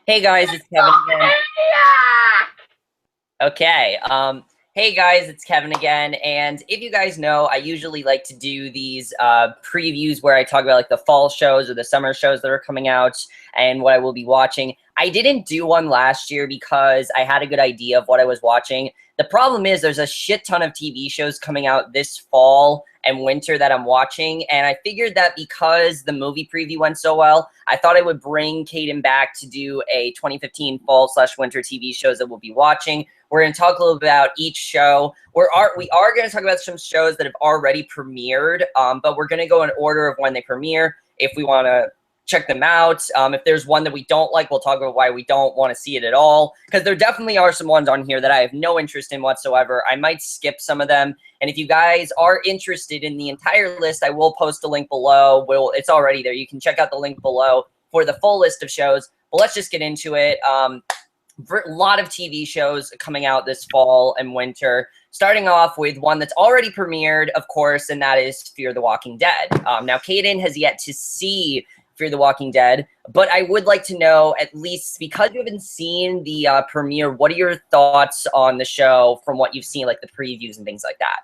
Hey guys, it's Kevin again. Okay. Hey guys, it's Kevin again. And if you guys know, I usually like to do these previews where I talk about like the fall shows or the summer shows that are coming out and what I will be watching. I didn't do one last year because I had a good idea of what I was watching. The problem is there's a shit ton of TV shows coming out this fall and winter that I'm watching, and I figured that because the movie preview went so well, I thought I would bring Caden back to do a 2015 fall/winter TV shows that we'll be watching. We're going to talk a little bit about each show. We are going to talk about some shows that have already premiered, but we're going to go in order of when they premiere. If we want to check them out. If there's one that we don't like, we'll talk about why we don't want to see it at all. Because there definitely are some ones on here that I have no interest in whatsoever. I might skip some of them. And if you guys are interested in the entire list, I will post a link below. It's already there. You can check out the link below for the full list of shows. But let's just get into it. A lot of TV shows coming out this fall and winter. Starting off with one that's already premiered, of course, and that is Fear the Walking Dead. Now, Caden has yet to see Fear the Walking Dead, but I would like to know, at least because you haven't seen the premiere, what are your thoughts on the show from what you've seen, like the previews and things like that?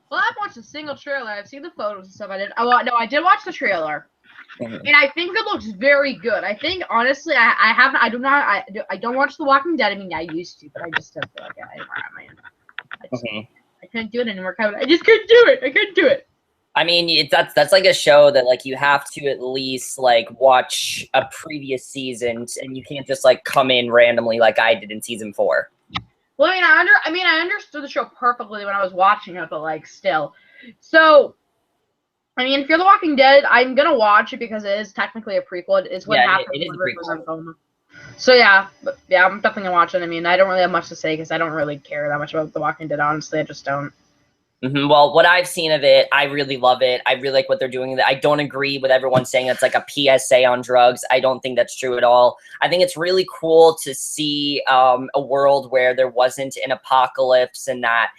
Well, I've watched a single trailer. I've seen the photos and stuff. I did watch the trailer, and I think it looks very good. I think honestly, I don't watch The Walking Dead. I mean, I used to, but I just don't feel like I couldn't do it anymore. I just couldn't do it. I couldn't do it. I mean, that's like a show that like you have to at least like watch a previous season, and you can't just like come in randomly like I did in season 4. Well, I understood the show perfectly when I was watching it, but like still. So, I mean, Fear the Walking Dead, I'm gonna watch it because it is technically a prequel. It's what happened. It is a prequel. So yeah, I'm definitely gonna watch it. I mean, I don't really have much to say because I don't really care that much about The Walking Dead. Honestly, I just don't. Well, what I've seen of it, I really love it. I really like what they're doing. I don't agree with everyone saying it's like a PSA on drugs. I don't think that's true at all. I think it's really cool to see a world where there wasn't an apocalypse and that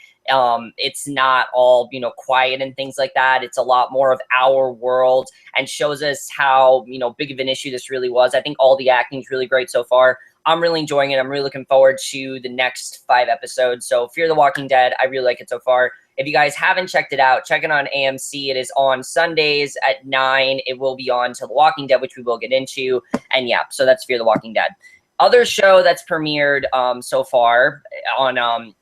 it's not all, quiet and things like that. It's a lot more of our world and shows us how, big of an issue this really was. I think all the acting is really great so far. I'm really enjoying it. I'm really looking forward to the next 5 episodes. So Fear the Walking Dead, I really like it so far. If you guys haven't checked it out, check it on AMC. It is on Sundays at 9. It will be on to The Walking Dead, which we will get into. And yeah, so that's Fear the Walking Dead. Other show that's premiered so far on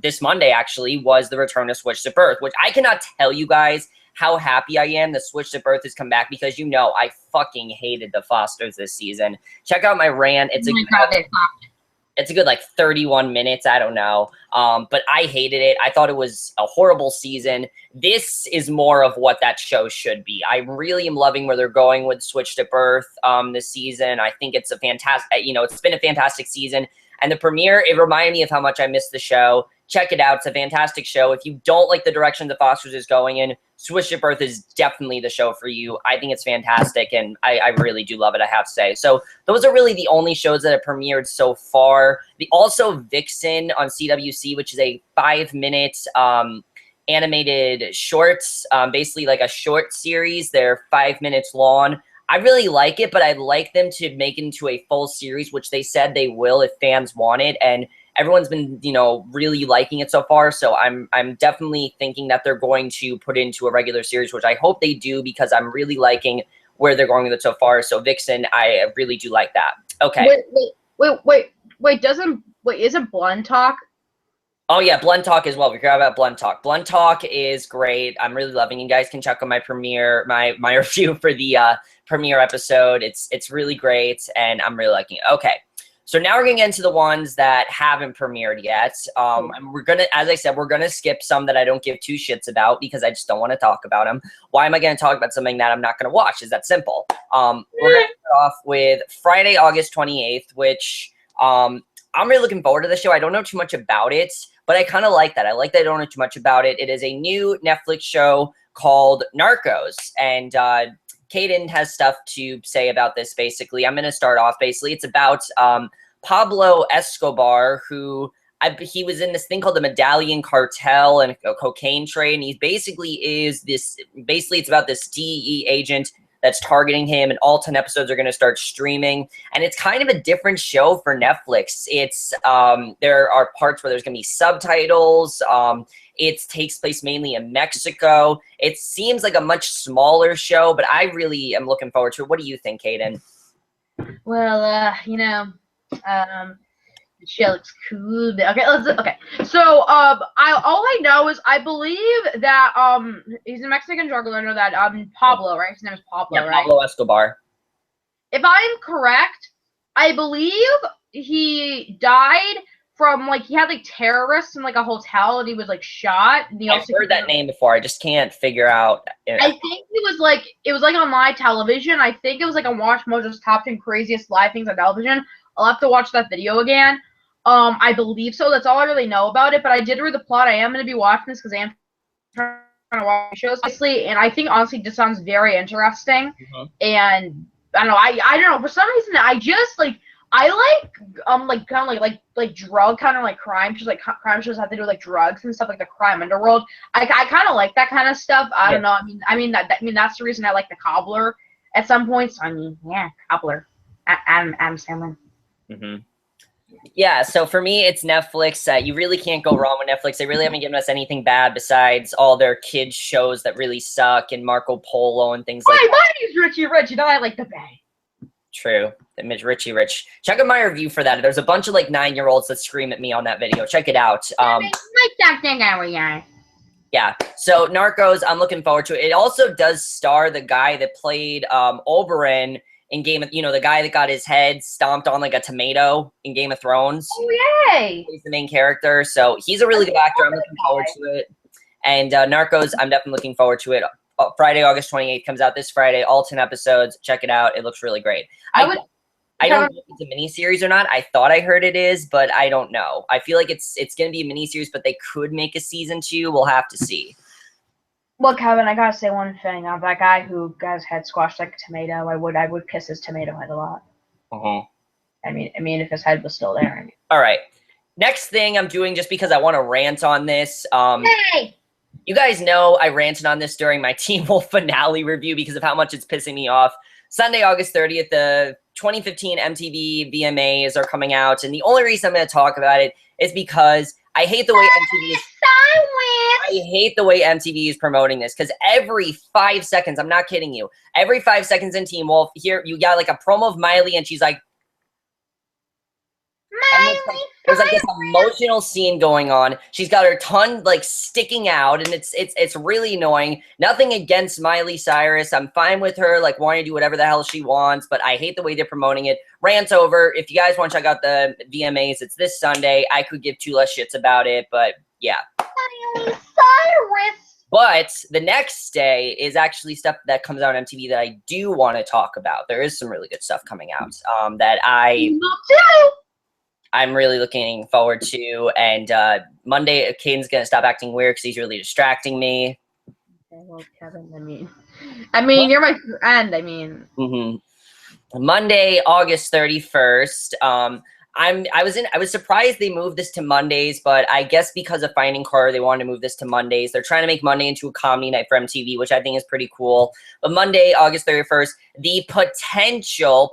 this Monday, actually, was The Return of Switched at Birth, which I cannot tell you guys how happy I am that Switched at Birth has come back because I fucking hated the Fosters this season. Check out my rant. It's a good like 31 minutes. I don't know. But I hated it. I thought it was a horrible season. This is more of what that show should be. I really am loving where they're going with Switched at Birth this season. I think it's a fantastic, it's been a fantastic season. And the premiere, it reminded me of how much I missed the show. Check it out. It's a fantastic show. If you don't like the direction the Fosters is going in, Switched at Birth is definitely the show for you. I think it's fantastic, and I really do love it, I have to say. So those are really the only shows that have premiered so far. Also Vixen on CWC, which is a 5-minute animated shorts, basically like a short series. They're 5 minutes long. I really like it, but I'd like them to make it into a full series, which they said they will if fans want it. And everyone's been, really liking it so far. So I'm definitely thinking that they're going to put it into a regular series, which I hope they do because I'm really liking where they're going with it so far. So Vixen, I really do like that. Okay. Isn't Blend Talk? Oh yeah, Blend Talk as well. We forgot about Blend Talk. Blend Talk is great. I'm really loving it. You guys can check out my premiere, my review for the premiere episode. It's really great, and I'm really liking it. Okay, so now we're gonna get into the ones that haven't premiered yet. And we're gonna, as I said, we're gonna skip some that I don't give 2 shits about because I just don't want to talk about them. Why am I gonna talk about something that I'm not gonna watch? Is that simple? We're gonna start off with Friday, August 28th, which I'm really looking forward to the show. I don't know too much about it, but I kind of like that. I like that I don't know too much about it. It is a new Netflix show called Narcos, and Caden has stuff to say about this, basically. I'm going to start off, basically. It's about Pablo Escobar, he was in this thing called the Medallion Cartel and a cocaine trade, and he basically it's about this DEA agent that's targeting him, and all 10 episodes are going to start streaming. And it's kind of a different show for Netflix. It's there are parts where there's going to be subtitles. It takes place mainly in Mexico. It seems like a much smaller show, but I really am looking forward to it. What do you think, Caden? Well, the show looks cool. Okay. So, all I know is I believe that he's a Mexican drug lord. That Pablo, right? His name is Pablo, right? Pablo Escobar. If I'm correct, I believe he died from he had terrorists in a hotel and he was shot. And I've heard that name before. I just can't figure out. I think it was on live television. I think it was on Watch Mojo's Top 10 Craziest Live Things on Television. I'll have to watch that video again. I believe so. That's all I really know about it. But I did read the plot. I am going to be watching this because I am trying to watch shows, obviously. And I think honestly, this sounds very interesting. Mm-hmm. And I don't know. I don't know. For some reason, I just I like drug kind of crime shows. Crime shows have to do with drugs and stuff, like the crime underworld. I kind of like that kind of stuff. I don't know. I mean that's the reason I like The Cobbler at some points. I mean, yeah, Cobbler. Adam Sandler. Mm-hmm. Yeah, so for me, it's Netflix. You really can't go wrong with Netflix. They really haven't given us anything bad besides all their kids shows that really suck and Marco Polo and things like that. My name's Richie Rich, and I like the Bay. True. Richie Rich. Check out my review for that. There's a bunch of 9-year-olds that scream at me on that video. Check it out. Yeah. So Narcos, I'm looking forward to it. It also does star the guy that played Oberyn in the guy that got his head stomped on like a tomato in Game of Thrones. Oh, yay! He's the main character. So he's a really good actor. I'm looking forward to it. And Narcos, I'm definitely looking forward to it. Friday, August 28th comes out this Friday. All 10 episodes. Check it out. It looks really great. I don't know if it's a miniseries or not. I thought I heard it is, but I don't know. I feel like it's going to be a miniseries, but they could make a season 2. We'll have to see. Well, Kevin, I gotta say one thing. That guy who got his head squashed like a tomato, I would kiss his tomato head a lot. Uh-huh. I mean, if his head was still there. All right. Next thing I'm doing, just because I want to rant on this. Hey! You guys know I ranted on this during my Teen Wolf finale review because of how much it's pissing me off. Sunday, August 30th, the 2015 MTV VMAs are coming out, and the only reason I'm going to talk about it is because I hate the way MTV is promoting this, because every 5 seconds, I'm not kidding you, every 5 seconds in Teen Wolf, here you got like a promo of Miley, and she's like, there's like this emotional scene going on. She's got her tongue like sticking out, and it's really annoying. Nothing against Miley Cyrus. I'm fine with her like wanting to do whatever the hell she wants, but I hate the way they're promoting it. Rant over. If you guys want to check out the VMAs, it's this Sunday. I could give 2 less shits about it, but yeah. Miley Cyrus. But the next day is actually stuff that comes out on MTV that I do want to talk about. There is some really good stuff coming out that I'm really looking forward to. And Monday, Caden's going to stop acting weird because he's really distracting me. Okay, well, Kevin, I mean, you're my friend. Monday, August 31st. I was surprised they moved this to Mondays, but I guess because of Finding Carter, they wanted to move this to Mondays. They're trying to make Monday into a comedy night for MTV, which I think is pretty cool. But Monday, August 31st, the potential,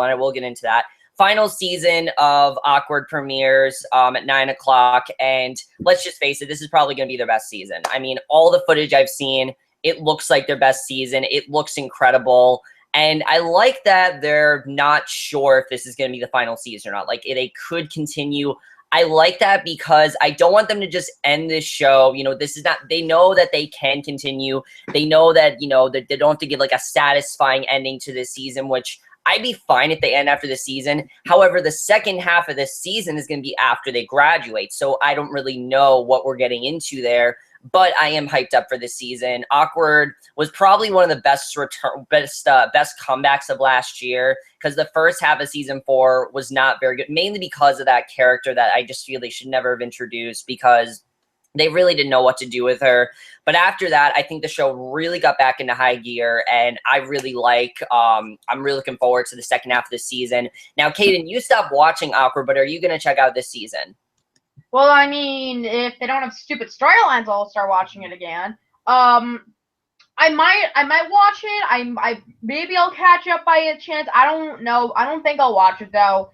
and I will get into that, final season of Awkward premieres at 9 o'clock, and let's just face it, this is probably going to be their best season. I mean, all the footage I've seen, it looks like their best season. It looks incredible, and I like that they're not sure if this is going to be the final season or not. Like, they could continue. I like that because I don't want them to just end this show. You know, this is not, they know that they can continue. They know that, you know, that they don't have to give like a satisfying ending to this season, which I'd be fine if they end after the season. However, the second half of this season is going to be after they graduate. So I don't really know what we're getting into there, but I am hyped up for this season. Awkward was probably one of the best comebacks of last year, because the first half of season 4 was not very good, mainly because of that character that I just feel they should never have introduced, because they really didn't know what to do with her. But after that, I think the show really got back into high gear, and I really I'm really looking forward to the second half of the season. Now, Caden, you stopped watching Awkward, but are you going to check out this season? Well, I mean, if they don't have stupid storylines, I'll start watching it again. I I might watch it. I maybe I'll catch up by a chance. I don't know. I don't think I'll watch it though,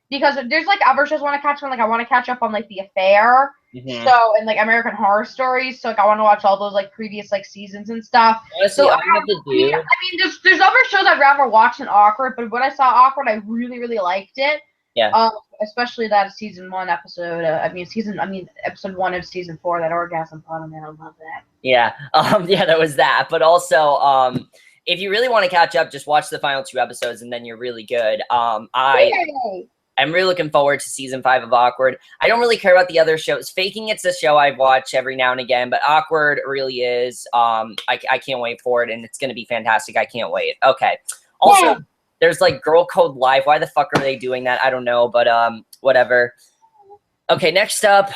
because there's like other shows I want to catch on. Like I want to catch up on like The Affair, so and like American Horror Stories. So like I want to watch all those like previous like seasons and stuff. Honestly, So all you have to do. I mean, there's other shows I'd rather watch than Awkward, but when I saw Awkward, I really liked it. Yeah. Especially that season 1 episode. Episode 1 of season 4, that orgasm part, man, I love that. Yeah. Yeah, there was that. But also, if you really want to catch up, just watch the final 2 episodes and then you're really good. I'm really looking forward to season 5 of Awkward. I don't really care about the other shows. Faking It's a show I watch every now and again, but Awkward really is. I can't wait for it, and it's going to be fantastic. I can't wait. Okay. Also, there's like Girl Code Live. Why the fuck are they doing that? I don't know, but whatever. Okay, next up.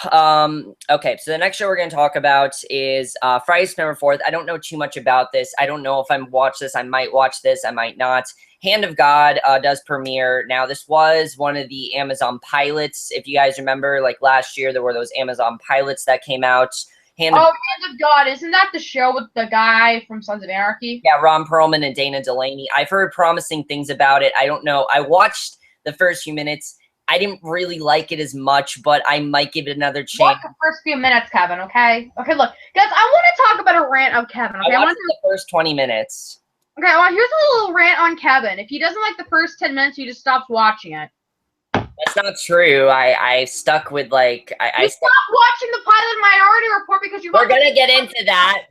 Okay, so the next show we're going to talk about is Friday, September 4th. I don't know too much about this. I don't know if I'm watch this. I might watch this. I might not. Hand of God does premiere. Now, this was one of the Amazon pilots. If you guys remember, like last year, there were those Amazon pilots that came out. Hand of God. Isn't that the show with the guy from Sons of Anarchy? Yeah, Ron Perlman and Dana Delaney. I've heard promising things about it. I don't know. I watched the first few minutes. I didn't really like it as much, but I might give it another chance. Watch the first few minutes, Kevin, okay? Okay, look. Guys, I want to talk about a rant of Kevin, okay? I watched the first 20 minutes. Okay, well, here's a little rant on Kevin. If he doesn't like the first 10 minutes, he just stops watching it. That's not true. I stuck with, like... I stopped watching the pilot Minority Report because you... We're going to get into that.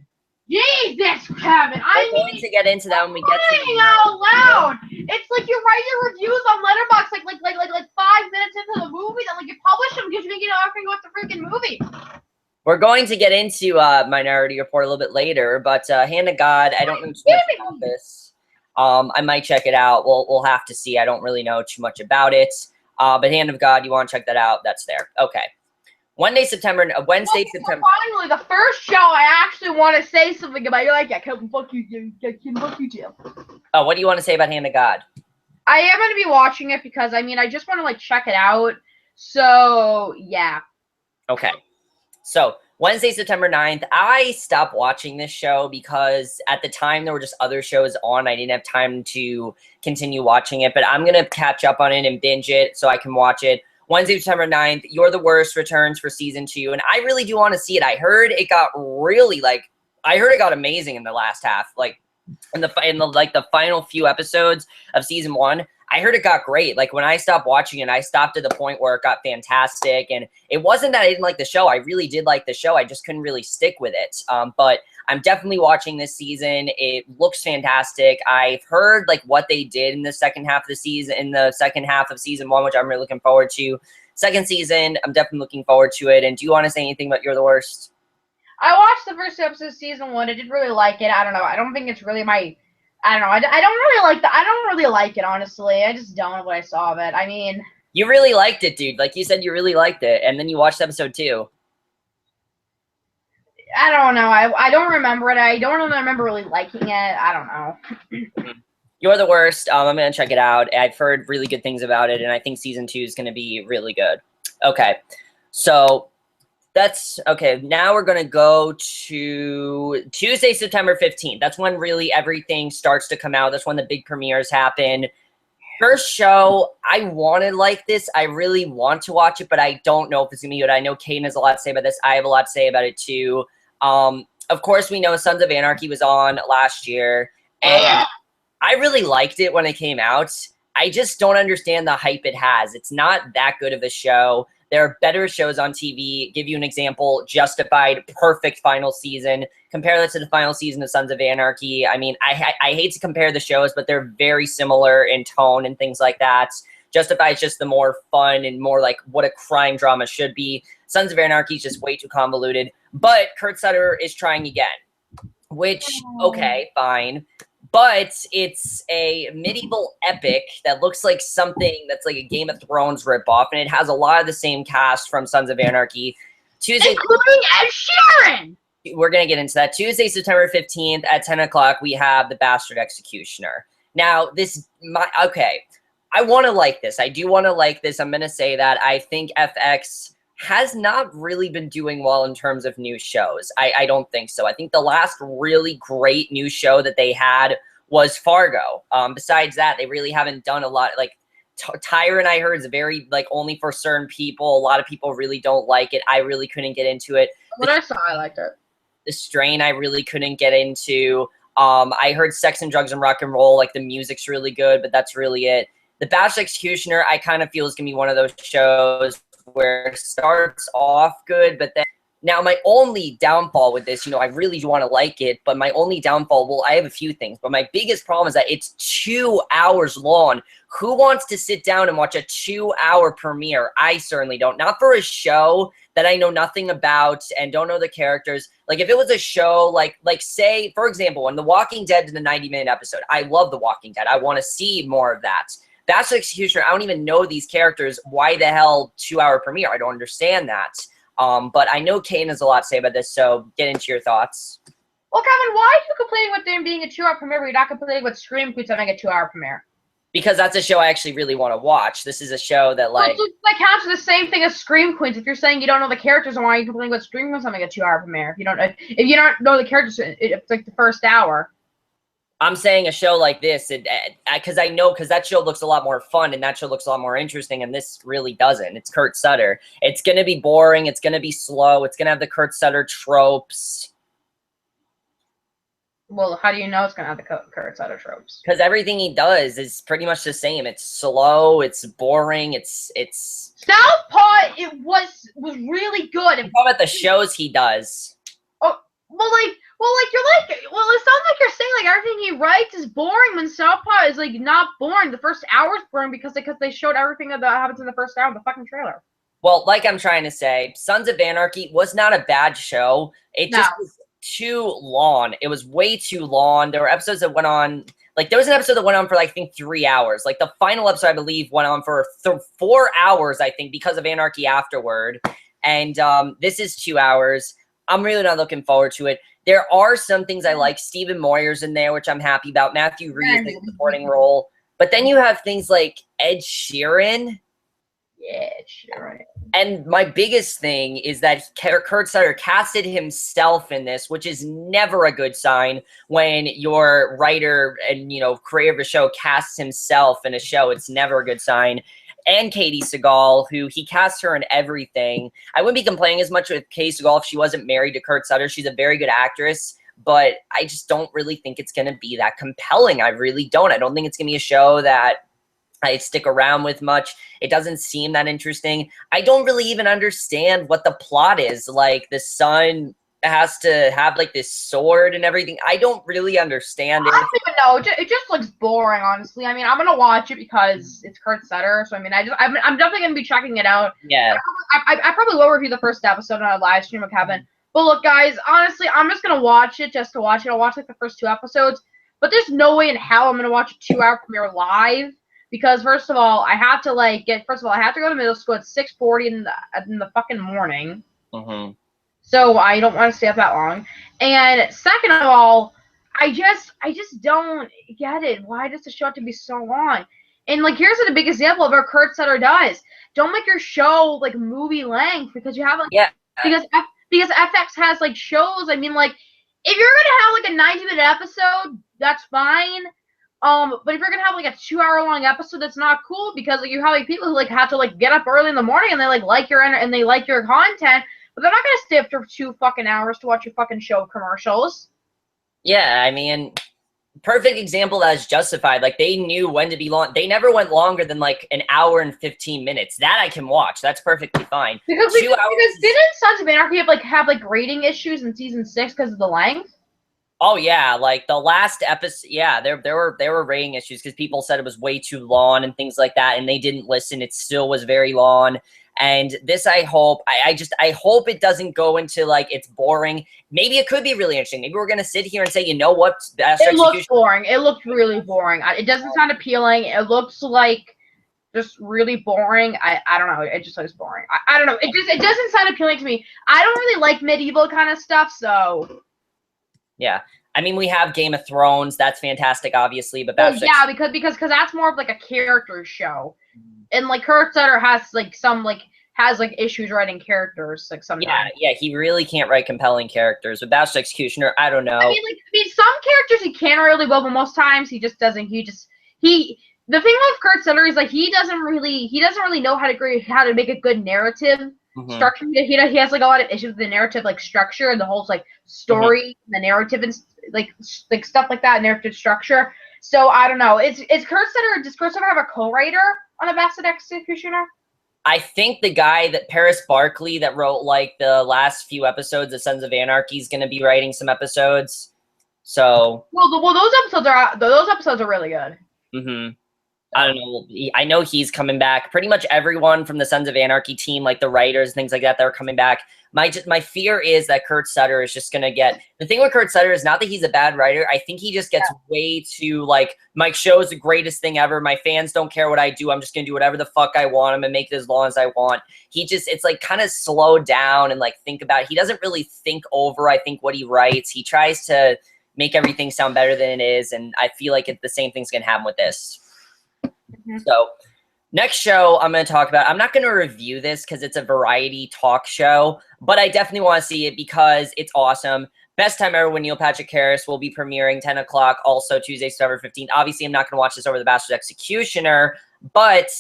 Jesus, Kevin! We're going to get into that when we get to it. Out loud! It's like you write your reviews on Letterboxd like 5 minutes into the movie, then like you publish them because you think you know everything about the freaking movie. We're going to get into Minority Report a little bit later, but Hand of God, I don't know too much about this. I might check it out. We'll have to see. I don't really know too much about it. But Hand of God, you want to check that out? That's there. Okay. Wednesday, September. Finally, the first show I actually want to say something about. You're like, yeah, Kevin, fuck you, fuck you, Jim. Oh, what do you want to say about Hand of God? I am going to be watching it because, I mean, I just want to, like, check it out. So, yeah. Okay. So, Wednesday, September 9th, I stopped watching this show because at the time there were just other shows on. I didn't have time to continue watching it, but I'm going to catch up on it and binge it so I can watch it. Wednesday, September 9th, You're the Worst returns for season 2, and I really do want to see it. I heard it got really, I heard it got amazing in the last half, in the final few episodes of season 1. I heard it got great. Like, when I stopped watching it, I stopped at the point where it got fantastic, and it wasn't that I didn't like the show. I really did like the show. I just couldn't really stick with it. But I'm definitely watching this season. It looks fantastic. I've heard, what they did in the second half of the season, season 1, which I'm really looking forward to. Second season, I'm definitely looking forward to it. And do you want to say anything about You're the Worst? I watched the first episode of season 1. I didn't really like it. I don't know. I don't think it's really my... I don't know. I don't really like it, honestly. I just don't know what I saw of it. I mean... You really liked it, dude. Like you said, you really liked it. And then you watched episode 2. I don't know. I don't remember it. I don't really remember really liking it. I don't know. You're the Worst. I'm going to check it out. I've heard really good things about it, and I think season 2 is going to be really good. Okay. So... That's okay. Now we're going to go to Tuesday, September 15th. That's when really everything starts to come out. That's when the big premieres happen. First show, I wanted like this. I really want to watch it, but I don't know if it's going to be good. I know Caden has a lot to say about this. I have a lot to say about it too. Of course, we know Sons of Anarchy was on last year, and I really liked it when it came out. I just don't understand the hype it has. It's not that good of a show. There are better shows on TV. Give you an example, Justified, perfect final season. Compare that to the final season of Sons of Anarchy. I mean, I hate to compare the shows, but they're very similar in tone and things like that. Justified is just the more fun and more like what a crime drama should be. Sons of Anarchy is just way too convoluted. But Kurt Sutter is trying again, which, okay, fine. But it's a medieval epic that looks like something that's like a Game of Thrones ripoff, and it has a lot of the same cast from Sons of Anarchy. Tuesday, including Ed Sheeran! We're going to get into that. Tuesday, September 15th at 10 o'clock, we have The Bastard Executioner. Now, okay, I want to like this. I do want to like this. I'm going to say that I think FX has not really been doing well in terms of new shows. I don't think so. I think the last really great new show that they had was Fargo. Besides that, they really haven't done a lot. Like Tyron, I heard, is very like only for certain people. A lot of people really don't like it. I really couldn't get into it. What I saw, I liked it. The Strain, I really couldn't get into. I heard Sex and Drugs and Rock and Roll, like the music's really good, but that's really it. The Bachelor Executioner, I kind of feel is gonna be one of those shows where it starts off good, but then now my only downfall with this, I really do want to like it, but my only downfall, well, I have a few things, but my biggest problem is that it's 2 hours long. Who wants to sit down and watch a 2-hour premiere? I certainly don't. Not for a show that I know nothing about and don't know the characters. Like if it was a show like say, for example, when The Walking Dead did a 90-minute episode, I love The Walking Dead. I want to see more of that. Bachelor Executioner, I don't even know these characters. Why the hell 2-hour premiere? I don't understand that. But I know Caden has a lot to say about this, so get into your thoughts. Well, Kevin, why are you complaining with them being a 2-hour premiere, but you're not complaining with Scream Queens having a 2-hour premiere? Because that's a show I actually really want to watch. This is a show that, like... Well, that counts for the same thing as Scream Queens. If you're saying you don't know the characters, then why are you complaining about Scream Queens having a 2-hour premiere? If you don't know the characters, it's like the first hour. I'm saying a show like this, because that show looks a lot more fun and that show looks a lot more interesting, and this really doesn't. It's Kurt Sutter. It's going to be boring. It's going to be slow. It's going to have the Kurt Sutter tropes. Well, how do you know it's going to have the Kurt Sutter tropes? Because everything he does is pretty much the same. It's slow. It's boring. It's... Southpaw, it was really good. How about the shows he does? Oh, it sounds like you're saying like everything he writes is boring when Southpaw is like not boring. The first hour is boring because they showed everything that happens in the first hour of the fucking trailer. Well, like I'm trying to say, Sons of Anarchy was not a bad show. It just was too long. It was way too long. There were episodes that went on, like there was an episode that went on for like, I think 3 hours. Like the final episode, I believe, went on for 4 hours, I think, because of Anarchy afterward. And this is 2 hours. I'm really not looking forward to it. There are some things I like. Stephen Moyer's in there, which I'm happy about. Matthew Reed is the supporting role. But then you have things like Ed Sheeran. Yeah, Sheeran. And my biggest thing is that Kurt Sutter casted himself in this, which is never a good sign when your writer and, creator of a show casts himself in a show. It's never a good sign. And Katie Seagal, who he cast her in everything. I wouldn't be complaining as much with Katie Seagal if she wasn't married to Kurt Sutter. She's a very good actress, but I just don't really think it's going to be that compelling. I really don't. I don't think it's going to be a show that I stick around with much. It doesn't seem that interesting. I don't really even understand what the plot is. Like, the son has to have like this sword and everything. I don't really understand it. I don't even know. It just looks boring, honestly. I mean, I'm gonna watch it because it's Kurt Sutter. So I mean, I'm definitely gonna be checking it out. Yeah. I probably will review the first episode on a live stream with Kevin. But look, guys, honestly, I'm just gonna watch it just to watch it. I'll watch like the first 2 episodes. But there's no way in hell I'm gonna watch a 2-hour premiere live because first of all, I have to I have to go to middle school at 6:40 in the fucking morning. Mm-hmm. So I don't want to stay up that long. And second of all, I just don't get it. Why does the show have to be so long? And like, here's the big example of what Kurt Sutter does. Don't make your show like movie length because you have because FX has like shows. I mean, like if you're gonna have like a 90-minute episode, that's fine. But if you're gonna have like a 2-hour long episode, that's not cool because like you have like people who like have to like get up early in the morning and they like your content. But they're not going to stay up for 2 fucking hours to watch your fucking show commercials. Yeah, I mean, perfect example that is Justified. Like, they knew when to be long. They never went longer than, like, an hour and 15 minutes. That I can watch. That's perfectly fine. Because didn't Sons of Anarchy have rating issues in season 6 because of the length? Oh, yeah. Like, the last episode, yeah, there were rating issues because people said it was way too long and things like that, and they didn't listen. It still was very long. And this, I hope it doesn't go into, like, it's boring. Maybe it could be really interesting. Maybe we're going to sit here and say, you know what? It looks boring. It looked really boring. It doesn't sound appealing. It looks like just really boring. I don't know. It just looks boring. I don't know. It doesn't sound appealing to me. I don't really like medieval kind of stuff, so. Yeah. I mean, we have Game of Thrones. That's fantastic, obviously. But because that's more of, like, a character show. And, like, Kurt Sutter has, like, some, like, has like issues writing characters like sometimes. Yeah, he really can't write compelling characters. With Bastard Executioner, I don't know. Some characters he can really well, but most times he just doesn't. He. The thing with Kurt Sutter is like he doesn't really know how to make a good narrative structure. He has like a lot of issues with the narrative like structure and the whole like story, the narrative and like stuff like that, narrative structure. So I don't know. Does Kurt Sutter have a co-writer on a Bastard Executioner? I think the guy that Paris Barkley that wrote like the last few episodes of Sons of Anarchy is going to be writing some episodes. So those episodes are really good. I don't know. I know he's coming back. Pretty much everyone from the Sons of Anarchy team, like the writers, things like that, they're coming back. My fear is that Kurt Sutter is just gonna get the thing with Kurt Sutter is not that he's a bad writer. I think he just gets way too like my show's the greatest thing ever. My fans don't care what I do. I'm just gonna do whatever the fuck I want. I'm gonna make it as long as I want. It's like kind of slow down and like think about it. He doesn't really think over, I think, what he writes. He tries to make everything sound better than it is, and I feel like the same thing's gonna happen with this. So next show I'm going to talk about, I'm not going to review this because it's a variety talk show, but I definitely want to see it because it's awesome. Best Time Ever with Neil Patrick Harris will be premiering 10 o'clock, also Tuesday, September 15th. Obviously, I'm not going to watch this over the Bastard Executioner, but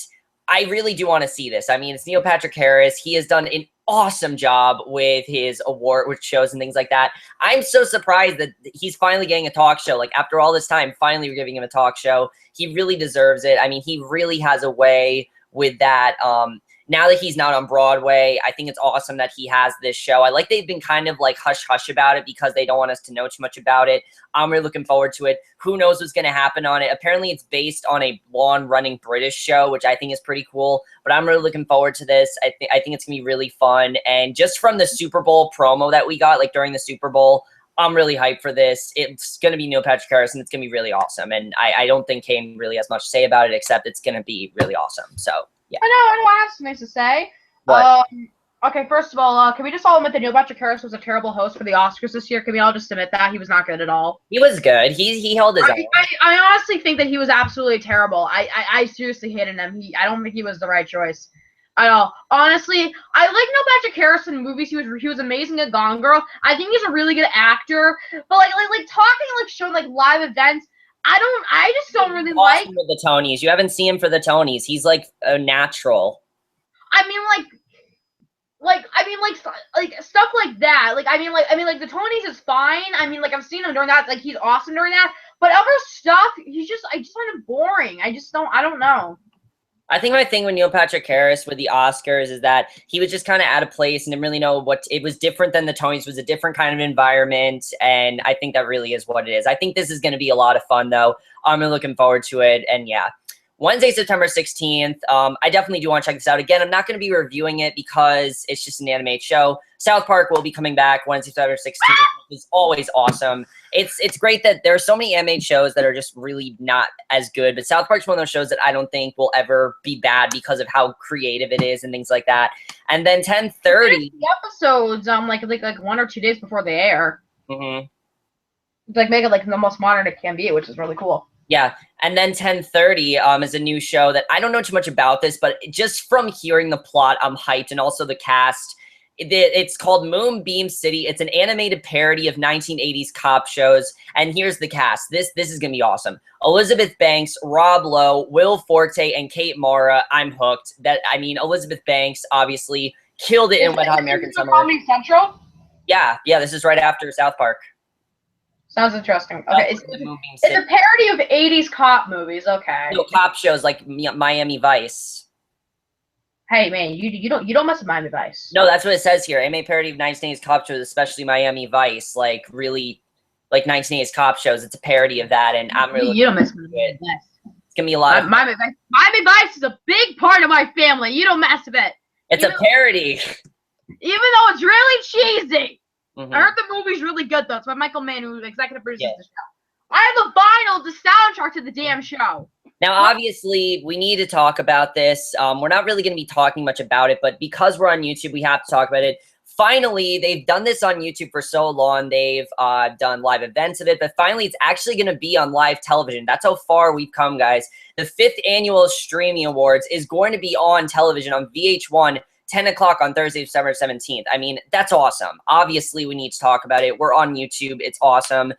I really do want to see this. I mean, it's Neil Patrick Harris. He has done an awesome job with his award, with shows and things like that. I'm so surprised that he's finally getting a talk show. Like, after all this time, finally we're giving him a talk show. He really deserves it. I mean, he really has a way with that. Now that he's not on Broadway, I think it's awesome that he has this show. I like they've been kind of like hush-hush about it because they don't want us to know too much about it. I'm really looking forward to it. Who knows what's going to happen on it? Apparently, it's based on a long-running British show, which I think is pretty cool. But I'm really looking forward to this. I think it's going to be really fun. And just from the Super Bowl promo that we got, like during the Super Bowl, I'm really hyped for this. It's going to be Neil Patrick Harris, and it's going to be really awesome. And I don't think Caden really has much to say about it, except it's going to be really awesome. So, yeah. I know. I have some things to say. Okay, first of all, can we just all admit that Neil Patrick Harris was a terrible host for the Oscars this year? Can we all just admit that? He was not good at all. He was good. He held his own. I honestly think that he was absolutely terrible. I seriously hated him. I don't think he was the right choice at all. Honestly, I like Neil Patrick Harris in movies. He was amazing at Gone Girl. I think he's a really good actor. But like talking, like showing like live events, I just don't really like. With the Tonys, you haven't seen him for the Tonys. He's like a natural. I mean, stuff like that. Like the Tonys is fine. I mean, like I've seen him during that. Like he's awesome during that. But other stuff, I just find him boring. I don't know. I think my thing with Neil Patrick Harris with the Oscars is that he was just kind of out of place and didn't really know it was different than the Tonys. It was a different kind of environment, and I think that really is what it is. I think this is going to be a lot of fun, though. I'm really looking forward to it, and yeah. Wednesday, September 16th. I definitely do want to check this out. Again, I'm not going to be reviewing it because it's just an animated show. South Park will be coming back Wednesday, September 16th. It's always awesome. It's great that there are so many animated shows that are just really not as good. But South Park's one of those shows that I don't think will ever be bad because of how creative it is and things like that. And then 10:30. The episodes like 1 or 2 days before they air. Like make it like the most modern it can be, which is really cool. Yeah, and then 10:30 is a new show that I don't know too much about this, but just from hearing the plot, I'm hyped, and also the cast. It's called Moonbeam City. It's an animated parody of 1980s cop shows, and here's the cast. This is gonna be awesome. Elizabeth Banks, Rob Lowe, Will Forte, and Kate Mara. I'm hooked. Elizabeth Banks obviously killed it in Wet Hot American Summer. Comedy Central? Yeah, this is right after South Park. Sounds interesting. Okay, it's a parody of 80s cop movies. Okay. No, cop shows like Miami Vice. Hey man, you don't mess with Miami Vice. No, that's what it says here. A parody of 1980s cop shows, especially Miami Vice, like really, like 1980s cop shows. It's a parody of that, and I'm really. You don't mess with Miami Vice. It's gonna be a lot. Miami Vice. Miami Vice is a big part of my family. You don't mess with it. It's a parody. Even though it's really cheesy. I heard the movie's really good, though. It's by Michael Mann, who executive produces the show. I have the vinyl, the soundtrack to the damn show. Now, obviously, we need to talk about this. We're not really going to be talking much about it, but because we're on YouTube, we have to talk about it. Finally, they've done this on YouTube for so long. They've done live events of it, but finally, it's actually going to be on live television. That's how far we've come, guys. The 5th Annual Streaming Awards is going to be on television on VH1 10 o'clock on Thursday, December 17th. I mean, that's awesome. Obviously, we need to talk about it. We're on YouTube. It's awesome.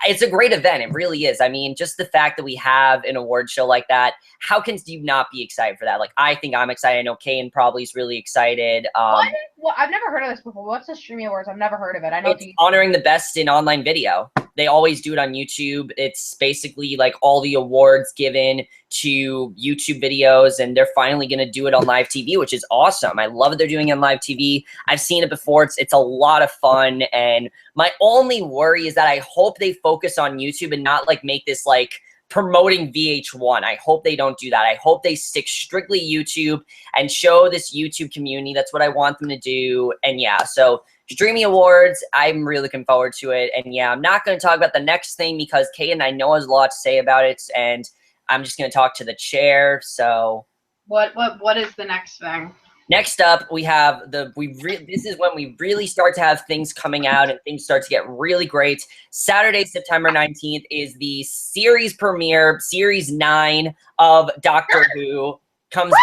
It's a great event. It really is. I mean, just the fact that we have an award show like that, how can you not be excited for that? Like, I think I'm excited. I know Caden probably is really excited. Well, I've never heard of this before. What's the Streaming Awards? I've never heard of it. I know it's honoring the best in online video. They always do it on YouTube. It's basically like all the awards given to YouTube videos, and they're finally going to do it on live TV, which is awesome. I love what they're doing on live TV. I've seen it before. It's a lot of fun, and my only worry is that I hope they focus on YouTube and not like make this like promoting VH1. I hope they don't do that. I hope they stick strictly YouTube and show this YouTube community. That's what I want them to do. And yeah, so Streaming Awards, I'm really looking forward to it. And yeah, I'm not going to talk about the next thing because Caden, I know, has a lot to say about it, and I'm just going to talk to the chair. So what is the next thing? Next up, we have this is when we really start to have things coming out and things start to get really great. Saturday, September 19th is the series premiere, Series 9 of Doctor Who comes back.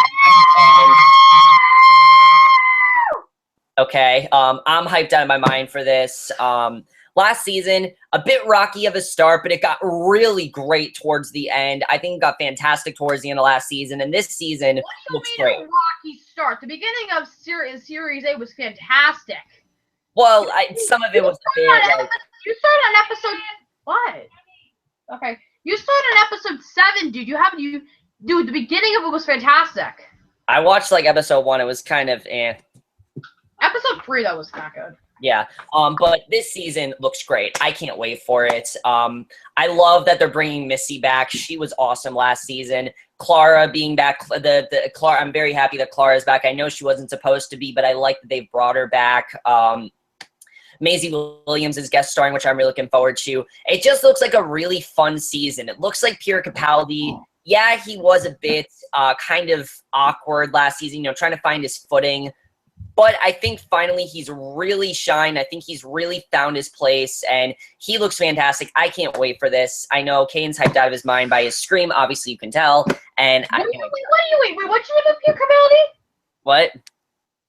Okay, I'm hyped out of my mind for this. Last season, a bit rocky of a start, but it got really great towards the end. I think it got fantastic towards the end of last season, and this season looks great. A rocky start. The beginning of Series 8 was fantastic. Well, some of it was a bit like, you started on episode what? Okay, you started on episode 7, dude. Dude, the beginning of it was fantastic. I watched like episode 1. It was kind of eh. Episode 3 though was not good. Yeah, but this season looks great. I can't wait for it. I love that they're bringing Missy back. She was awesome last season. Clara being back, Clara. I'm very happy that Clara is back. I know she wasn't supposed to be, but I like that they've brought her back. Maisie Williams is guest starring, which I'm really looking forward to. It just looks like a really fun season. It looks like Peter Capaldi. Yeah, he was a bit kind of awkward last season, trying to find his footing. But I think finally he's really shined. I think he's really found his place, and he looks fantastic. I can't wait for this. I know Kane's hyped out of his mind by his scream. Obviously, you can tell. And wait, what you about Peter Capaldi? What?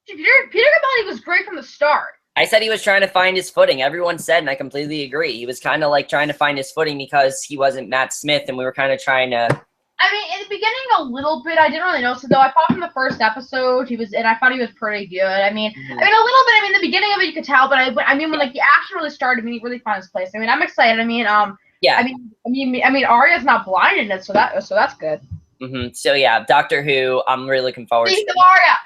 Peter Capaldi was great from the start. I said he was trying to find his footing. Everyone said, and I completely agree. He was kind of like trying to find his footing because he wasn't Matt Smith, and we were kind of trying to. I mean, in the beginning, a little bit. I didn't really notice it, though. I thought from the first episode, I thought he was pretty good. I mean, a little bit. I mean, the beginning of it, you could tell, but I mean, when like the action really started, he really found his place. I mean, I'm excited. I mean, yeah. I mean, Arya's not blind in it, so that's good. So yeah, Doctor Who. I'm really looking forward to. Arya.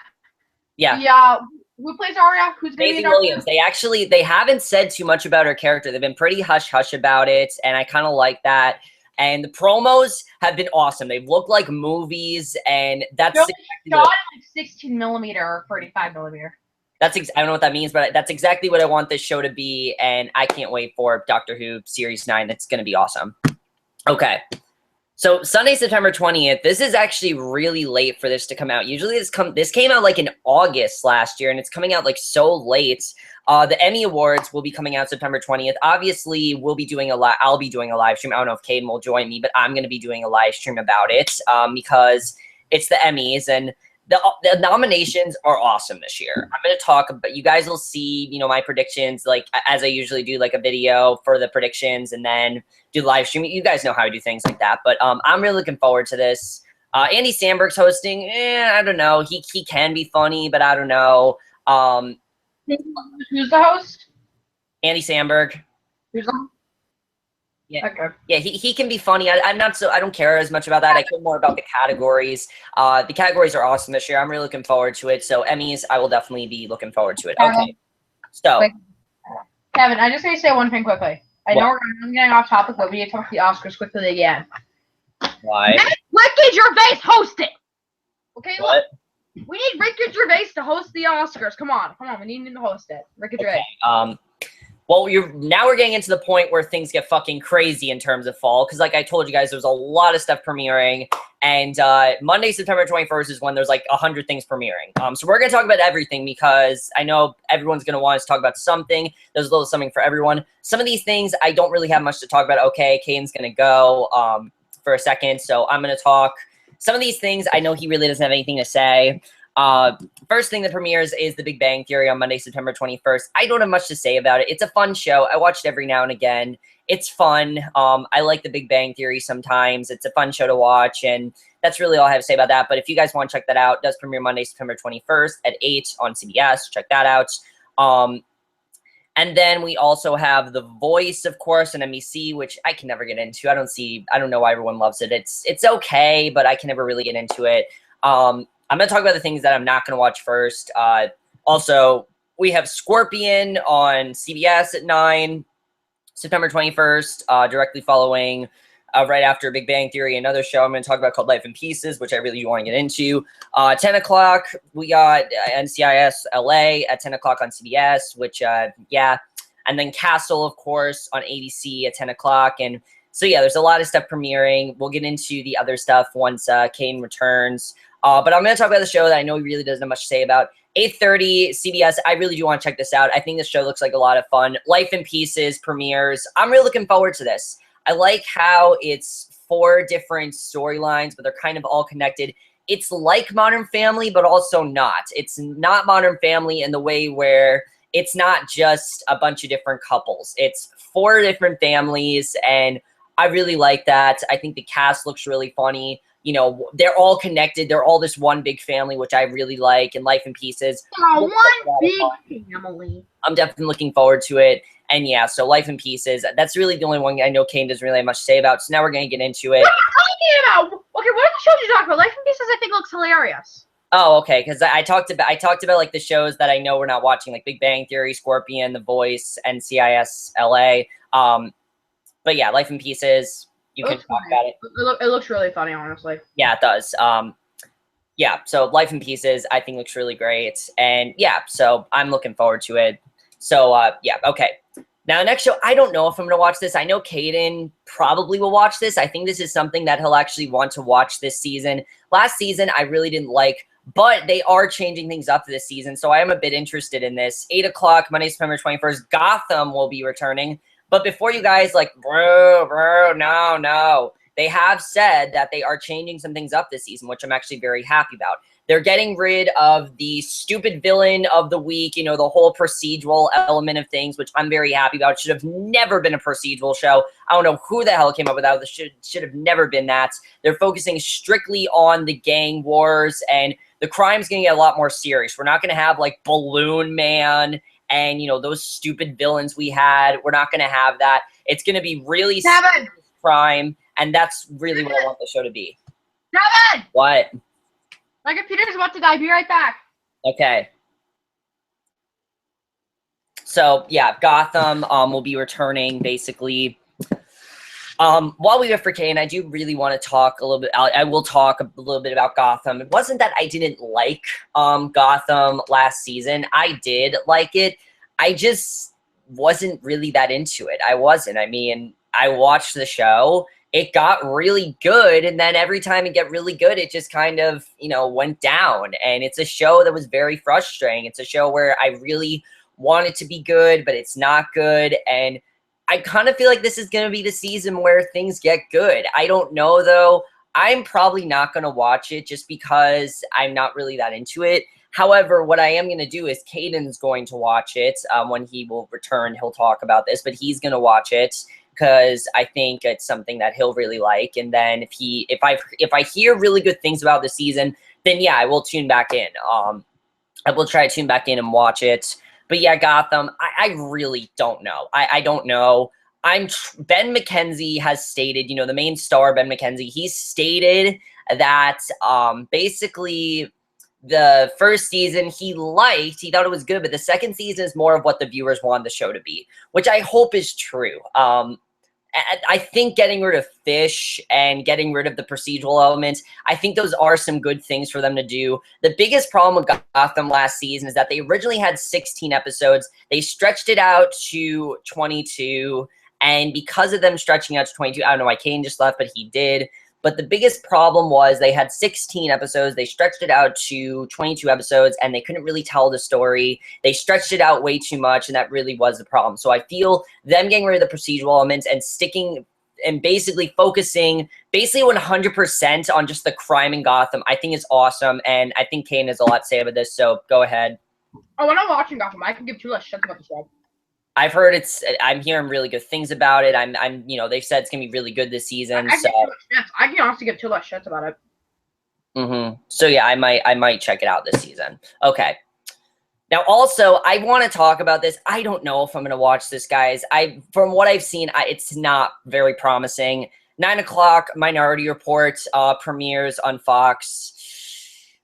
Yeah. Yeah. Who plays Arya? Who's Maisie Williams. They haven't said too much about her character. They've been pretty hush-hush about it, and I kind of like that. And the promos have been awesome. They've looked like movies, and that's shot like 16 millimeter or 35 millimeter. I don't know what that means, but that's exactly what I want this show to be, and I can't wait for Doctor Who Series 9. That's going to be awesome. Okay. So Sunday, September 20th, this is actually really late for this to come out. Usually this came out like in August last year, and it's coming out like so late. The Emmy Awards will be coming out September 20th. Obviously, I'll be doing a live stream. I don't know if Caden will join me, but I'm going to be doing a live stream about it because it's the Emmys, and the nominations are awesome this year. I'm going to talk about, you guys will see, my predictions, like as I usually do, like a video for the predictions and then do the live stream. You guys know how I do things like that, but I'm really looking forward to this. Andy Samberg's hosting. I don't know. He can be funny, but I don't know. Who's the host? Andy Samberg. Who's on? Yeah, okay. Yeah, he can be funny. I don't care as much about that. I care more about the categories. The categories are awesome this year. I'm really looking forward to it. So Emmys, I will definitely be looking forward to it. Okay. So Kevin, I just need to say one thing quickly. I know I'm getting off topic, but we need to talk the Oscars quickly again. Why? Ricky Gervais host it. Okay, what? Look. We need Ricky Gervais to host the Oscars. Come on. We need him to host it. Ricky Gervais. Well, now we're getting into the point where things get fucking crazy in terms of fall. Because like I told you guys, there's a lot of stuff premiering. And Monday, September 21st is when there's like 100 things premiering. So we're going to talk about everything because I know everyone's going to want us to talk about something. There's a little something for everyone. Some of these things, I don't really have much to talk about. Okay, Caden's going to go for a second. So I'm going to talk. Some of these things, I know he really doesn't have anything to say. First thing that premieres is The Big Bang Theory on Monday, September 21st. I don't have much to say about it. It's a fun show. I watch it every now and again. It's fun. I like The Big Bang Theory sometimes. It's a fun show to watch, and that's really all I have to say about that. But if you guys want to check that out, it does premiere Monday, September 21st at 8 on CBS. Check that out. And then we also have The Voice, of course, on NBC, which I can never get into. I don't know why everyone loves it. It's okay, but I can never really get into it. I'm going to talk about the things that I'm not going to watch first. Also, we have Scorpion on CBS at 9, September 21st, directly following right after Big Bang Theory, another show I'm going to talk about called Life in Pieces, which I really do want to get into. 10 o'clock, we got NCIS LA at 10 o'clock on CBS, which, yeah. And then Castle, of course, on ABC at 10 o'clock. And so, yeah, there's a lot of stuff premiering. We'll get into the other stuff once Caden returns. But I'm going to talk about the show that I know he really doesn't have much to say about. 8:30 CBS. I really do want to check this out. I think this show looks like a lot of fun. Life in Pieces premieres. I'm really looking forward to this. I like how it's 4 different storylines, but they're kind of all connected. It's like Modern Family, but also not. It's not Modern Family in the way where it's not just a bunch of different couples. It's 4 different families, and I really like that. I think the cast looks really funny. You know, they're all connected. They're all this one big family, which I really like, and Life in Pieces. Oh, one big family. I'm definitely looking forward to it. And yeah, so Life in Pieces, that's really the only one I know Caden doesn't really have much to say about. So now we're going to get into it. What are you talking about? Okay, what are the shows you talking about? Life in Pieces, I think, looks hilarious. Oh, okay, because I talked about like the shows that I know we're not watching, like Big Bang Theory, Scorpion, The Voice, NCIS LA. But yeah, Life in Pieces, you can talk about it. It looks really funny, honestly. Yeah, it does. Yeah, so Life in Pieces, I think looks really great. And yeah, so I'm looking forward to it. So yeah, okay. Now, next show, I don't know if I'm going to watch this. I know Caden probably will watch this. I think this is something that he'll actually want to watch this season. Last season, I really didn't like, but they are changing things up this season, so I am a bit interested in this. 8 o'clock, Monday, September 21st, Gotham will be returning. But before you guys like, bro, no. They have said that they are changing some things up this season, which I'm actually very happy about. They're getting rid of the stupid villain of the week, you know, the whole procedural element of things, which I'm very happy about. It should have never been a procedural show. I don't know who the hell came up with that. It should have never been that. They're focusing strictly on the gang wars, and the crime's going to get a lot more serious. We're not going to have, like, Balloon Man and, you know, those stupid villains we had. We're not going to have that. It's going to be really serious crime, and that's really what I want the show to be. Kevin! What? My computer's about to die. Be right back. Okay. So, yeah, Gotham will be returning, basically. While we wait for Kane, I do really want to talk a little bit. I will talk a little bit about Gotham. It wasn't that I didn't like Gotham last season. I did like it. I just wasn't really that into it. I wasn't. I mean, I watched the show. It got really good, and then every time it got really good, it just kind of, you know, went down. And it's a show that was very frustrating. It's a show where I really want it to be good, but it's not good. And I kind of feel like this is going to be the season where things get good. I don't know, though. I'm probably not going to watch it just because I'm not really that into it. However, what I am going to do is Caden's going to watch it. When he will return, he'll talk about this, but he's going to watch it because I think it's something that he'll really like. And then if I hear really good things about the season, then yeah, I will tune back in. I will try to tune back in and watch it. But yeah, Gotham, I really don't know. I don't know. Ben McKenzie has stated, you know, the main star, Ben McKenzie, he stated that basically the first season he thought it was good, but the second season is more of what the viewers want the show to be, which I hope is true. I think getting rid of Fish and getting rid of the procedural elements, I think those are some good things for them to do. The biggest problem with Gotham last season is that they originally had 16 episodes. They stretched it out to 22, and because of them stretching out to 22, I don't know why Caden just left, but he did. But the biggest problem was they had 16 episodes. They stretched it out to 22 episodes, and they couldn't really tell the story. They stretched it out way too much, and that really was the problem. So I feel them getting rid of the procedural elements and sticking and basically focusing basically 100% on just the crime in Gotham, I think is awesome. And I think Caden has a lot to say about this. So go ahead. Oh, when I'm watching Gotham, I can give two less shits about the show. I've heard I'm hearing really good things about it. They've said it's gonna be really good this season. I can honestly give two less shits about it. So yeah, I might check it out this season. Okay. Now, also, I want to talk about this. I don't know if I'm going to watch this, guys. From what I've seen, it's not very promising. 9 o'clock, Minority Report premieres on Fox.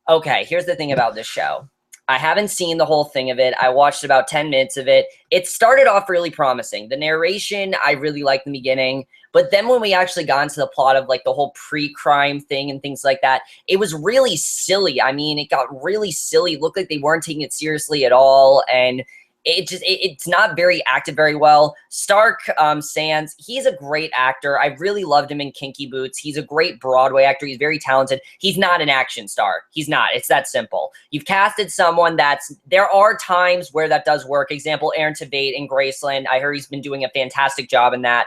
Okay, here's the thing about this show. I haven't seen the whole thing of it. I watched about 10 minutes of it. It started off really promising. The narration, I really liked in the beginning. But then when we actually got into the plot of like the whole pre-crime thing and things like that, it was really silly. I mean, it got really silly. It looked like they weren't taking it seriously at all. And it's not very acted very well. Stark Sands, he's a great actor. I really loved him in Kinky Boots. He's a great Broadway actor. He's very talented. He's not an action star. He's not. It's that simple. You've casted someone there are times where that does work. Example, Aaron Tveit in Graceland. I heard he's been doing a fantastic job in that.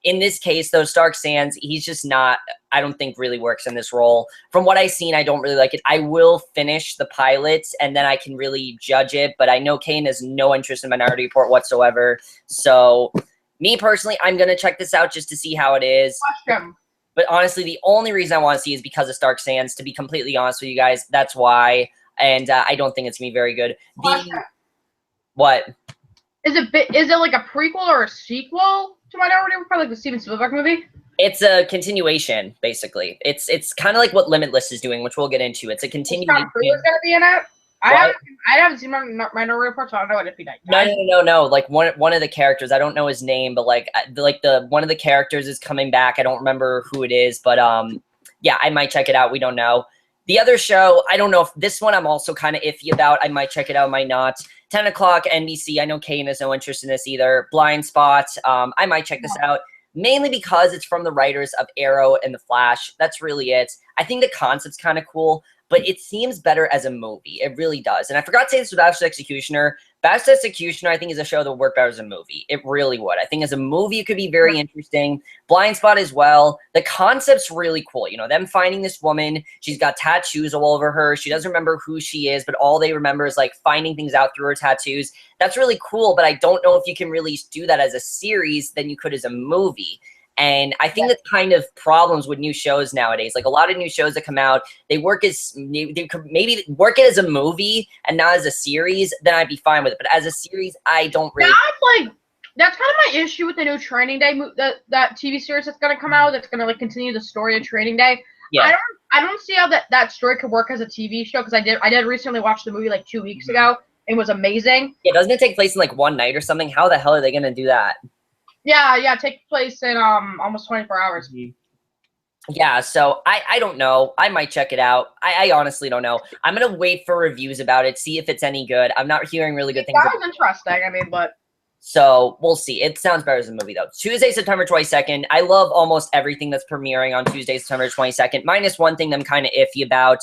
In this case, though, Stark Sands, he's just not, I don't think really works in this role. From what I've seen, I don't really like it. I will finish the pilots, and then I can really judge it. But I know Caden has no interest in Minority Report whatsoever. So, me personally, I'm going to check this out just to see how it is. But honestly, the only reason I want to see is because of Stark Sands, to be completely honest with you guys. That's why. And I don't think it's going to be very good. What? Is it like a prequel or a sequel to Minority Report, like the Steven Spielberg movie? It's a continuation, basically. It's kind of like what Limitless is doing, which we'll get into. It's a continuation. Tom Cruise is gonna be in it. I haven't seen Minority Report, so I don't know what if he died. No. Like one of the characters, I don't know his name, but like the one of the characters is coming back. I don't remember who it is, but yeah, I might check it out. We don't know. The other show, I don't know if this one I'm also kind of iffy about. I might check it out, might not. 10 o'clock NBC. I know Caden has no interest in this either. Blind Spot. I might check this out, mainly because it's from the writers of Arrow and The Flash. That's really it. I think the concept's kind of cool, but it seems better as a movie. It really does. And I forgot to say this with Bastard Executioner. Bastard Executioner, I think, is a show that would work better as a movie. It really would. I think as a movie, it could be very interesting. Blind Spot as well. The concept's really cool. You know, them finding this woman. She's got tattoos all over her. She doesn't remember who she is, but all they remember is, like, finding things out through her tattoos. That's really cool, but I don't know if you can really do that as a series than you could as a movie. And I think that's kind of problems with new shows nowadays. Like a lot of new shows that come out, they could maybe work it as a movie and not as a series, then I'd be fine with it. But as a series, I don't really. That's kind of my issue with the new Training Day that TV series that's gonna come out. That's gonna like continue the story of Training Day. Yeah. I don't see how that story could work as a TV show, because I did recently watch the movie like 2 weeks ago. It was amazing. Yeah, doesn't it take place in like one night or something? How the hell are they gonna do that? Yeah, take place in almost 24 hours. Yeah, so I don't know. I might check it out. I honestly don't know. I'm gonna wait for reviews about it, see if it's any good. I'm not hearing really good things. That was interesting. I mean, but so we'll see. It sounds better as a movie though. Tuesday, September 22nd. I love almost everything that's premiering on Tuesday, September 22nd. Minus one thing I'm kind of iffy about.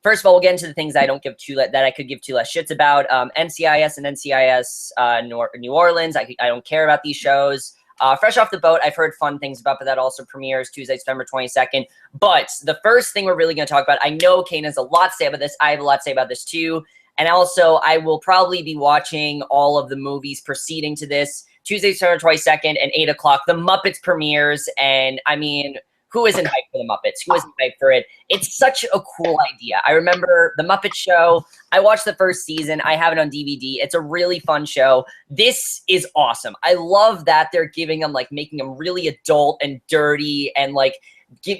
First of all, we'll get into the things I could give two less shits about. NCIS and NCIS New Orleans. I don't care about these shows. Fresh Off the Boat, I've heard fun things about, but that also premieres Tuesday, September 22nd. But the first thing we're really going to talk about, I know Caden has a lot to say about this. I have a lot to say about this too. And also, I will probably be watching all of the movies preceding to this. Tuesday, September 22nd and 8 o'clock. The Muppets premieres, and I mean, who isn't hyped for the Muppets? Who isn't hyped for it? It's such a cool idea. I remember the Muppet Show. I watched the first season. I have it on DVD. It's a really fun show. This is awesome. I love that they're giving them, like, making them really adult and dirty and, like,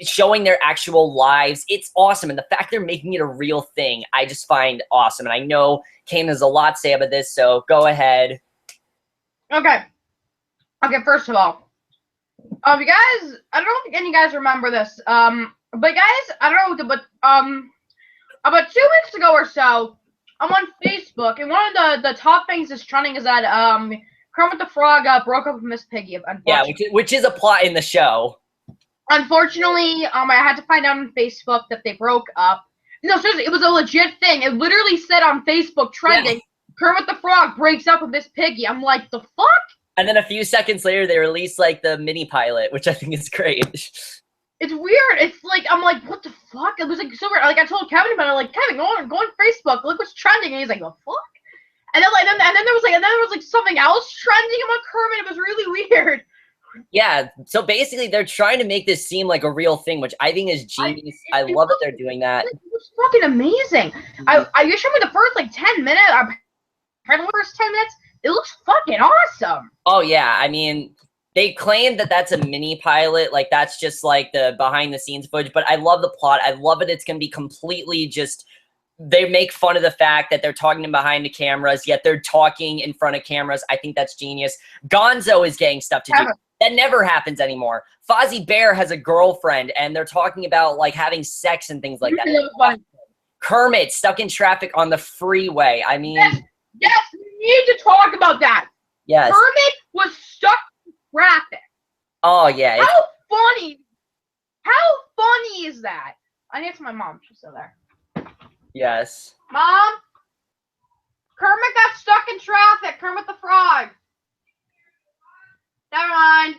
showing their actual lives. It's awesome. And the fact they're making it a real thing, I just find awesome. And I know Caden has a lot to say about this, so go ahead. Okay, first of all, you guys, I don't think any of you guys remember this, but guys, I don't know, but about 2 weeks ago or so, I'm on Facebook, and one of the top things that's trending is that Kermit the Frog broke up with Miss Piggy. Yeah, which is a plot in the show. Unfortunately, I had to find out on Facebook that they broke up. No, seriously, it was a legit thing. It literally said on Facebook trending, yeah, Kermit the Frog breaks up with Miss Piggy. I'm like, the fuck? And then a few seconds later, they released like the mini pilot, which I think is great. It's weird. It's like I'm like, what the fuck? It was like so weird. Like I told Kevin about it. Like Kevin, go on Facebook. Look what's trending. And he's like, the fuck? And then there was like something else trending among Kermit. It was really weird. Yeah. So basically, they're trying to make this seem like a real thing, which I think is genius. I love that they're doing that. It was fucking amazing. You showed me the first like 10 minutes. The first 10 minutes. It looks fucking awesome. Oh yeah. I mean, they claim that that's a mini pilot, like that's just like the behind the scenes footage, but I love the plot. I love it. It's going to be completely just, they make fun of the fact that they're talking behind the cameras, yet they're talking in front of cameras. I think that's genius. Gonzo is getting stuff to do. That never happens anymore. Fozzie Bear has a girlfriend, and they're talking about like having sex and things like that. Kermit stuck in traffic on the freeway. I mean, yes, we need to talk about that. Yes, Kermit was stuck in traffic. Oh yeah. How funny? How funny is that? I need to my mom. She's still there. Yes. Mom, Kermit got stuck in traffic. Kermit the Frog. Never mind.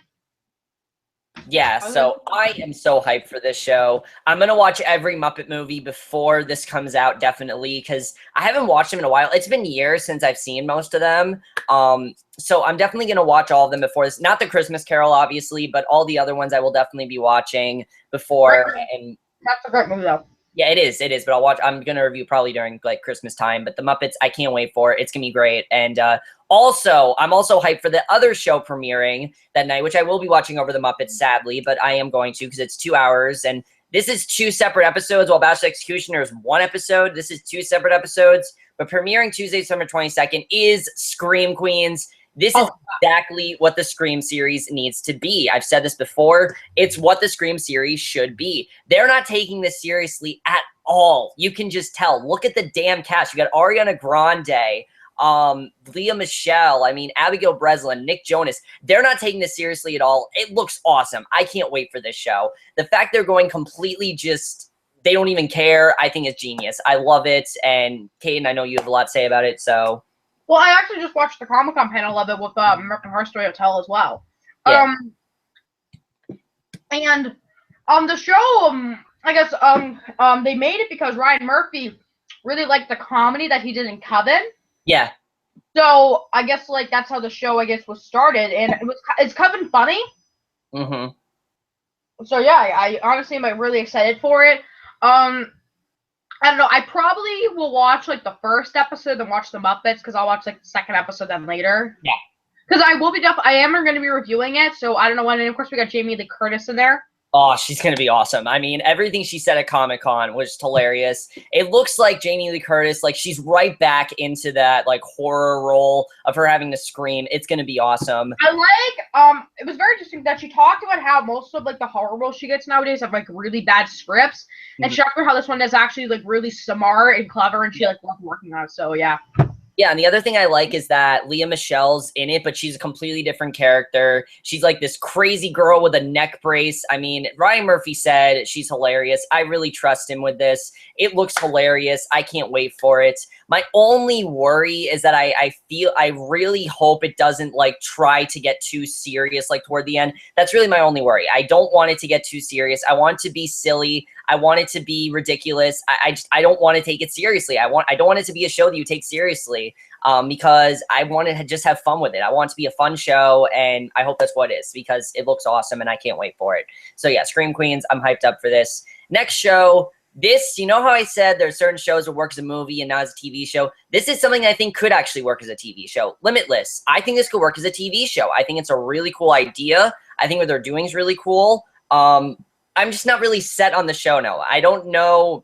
Yeah, so I am so hyped for this show. I'm going to watch every Muppet movie before this comes out, definitely, because I haven't watched them in a while. It's been years since I've seen most of them. So I'm definitely going to watch all of them before this. Not the Christmas Carol, obviously, but all the other ones I will definitely be watching before. And that's a great movie, though. Yeah, it is, but I'm going to review probably during like Christmas time, but the Muppets, I can't wait for it. It's going to be great. And also, I'm also hyped for the other show premiering that night, which I will be watching over the Muppets, sadly, but I am going to because it's 2 hours. And this is 2 separate episodes, while Bachelor Executioner is 1 episode. This is 2 separate episodes, but premiering Tuesday, December 22nd is Scream Queens. This is exactly what the Scream series needs to be. I've said this before. It's what the Scream series should be. They're not taking this seriously at all. You can just tell. Look at the damn cast. You got Ariana Grande, Leah Michele, Abigail Breslin, Nick Jonas. They're not taking this seriously at all. It looks awesome. I can't wait for this show. The fact they're going completely just, they don't even care, I think is genius. I love it. And Caden, I know you have a lot to say about it, so. Well, I actually just watched the Comic-Con panel of it with American Horror Story Hotel as well. Yeah. And the show, I guess they made it because Ryan Murphy really liked the comedy that he did in Coven. Yeah. So I guess like that's how the show was started, and it's Coven funny. Mm-hmm. So yeah, I honestly am really excited for it. I don't know. I probably will watch like the first episode and watch the Muppets because I'll watch like the second episode then later. Yeah. Because I am going to be reviewing it, so I don't know when. And of course, we got Jamie Lee Curtis in there. Oh, she's going to be awesome. Everything she said at Comic-Con was hilarious. It looks like Jamie Lee Curtis, like she's right back into that like horror role of her having to scream. It's going to be awesome. I it was very interesting that she talked about how most of like the horror roles she gets nowadays have like really bad scripts. Mm-hmm. And she talked about how this one is actually like really smart and clever, and she like loved working on it. So yeah. Yeah, and the other thing I like is that Leah Michele's in it, but she's a completely different character. She's like this crazy girl with a neck brace. Ryan Murphy said she's hilarious. I really trust him with this. It looks hilarious. I can't wait for it. My only worry is that I really hope it doesn't like try to get too serious like toward the end. That's really my only worry. I don't want it to get too serious. I want it to be silly. I want it to be ridiculous. I don't want to take it seriously. I don't want it to be a show that you take seriously because I want to just have fun with it. I want it to be a fun show, and I hope that's what it is because it looks awesome, and I can't wait for it. So yeah, Scream Queens, I'm hyped up for this. Next show, you know how I said there are certain shows that work as a movie and not as a TV show? This is something I think could actually work as a TV show. Limitless. I think this could work as a TV show. I think it's a really cool idea. I think what they're doing is really cool. I'm just not really set on the show now. I don't know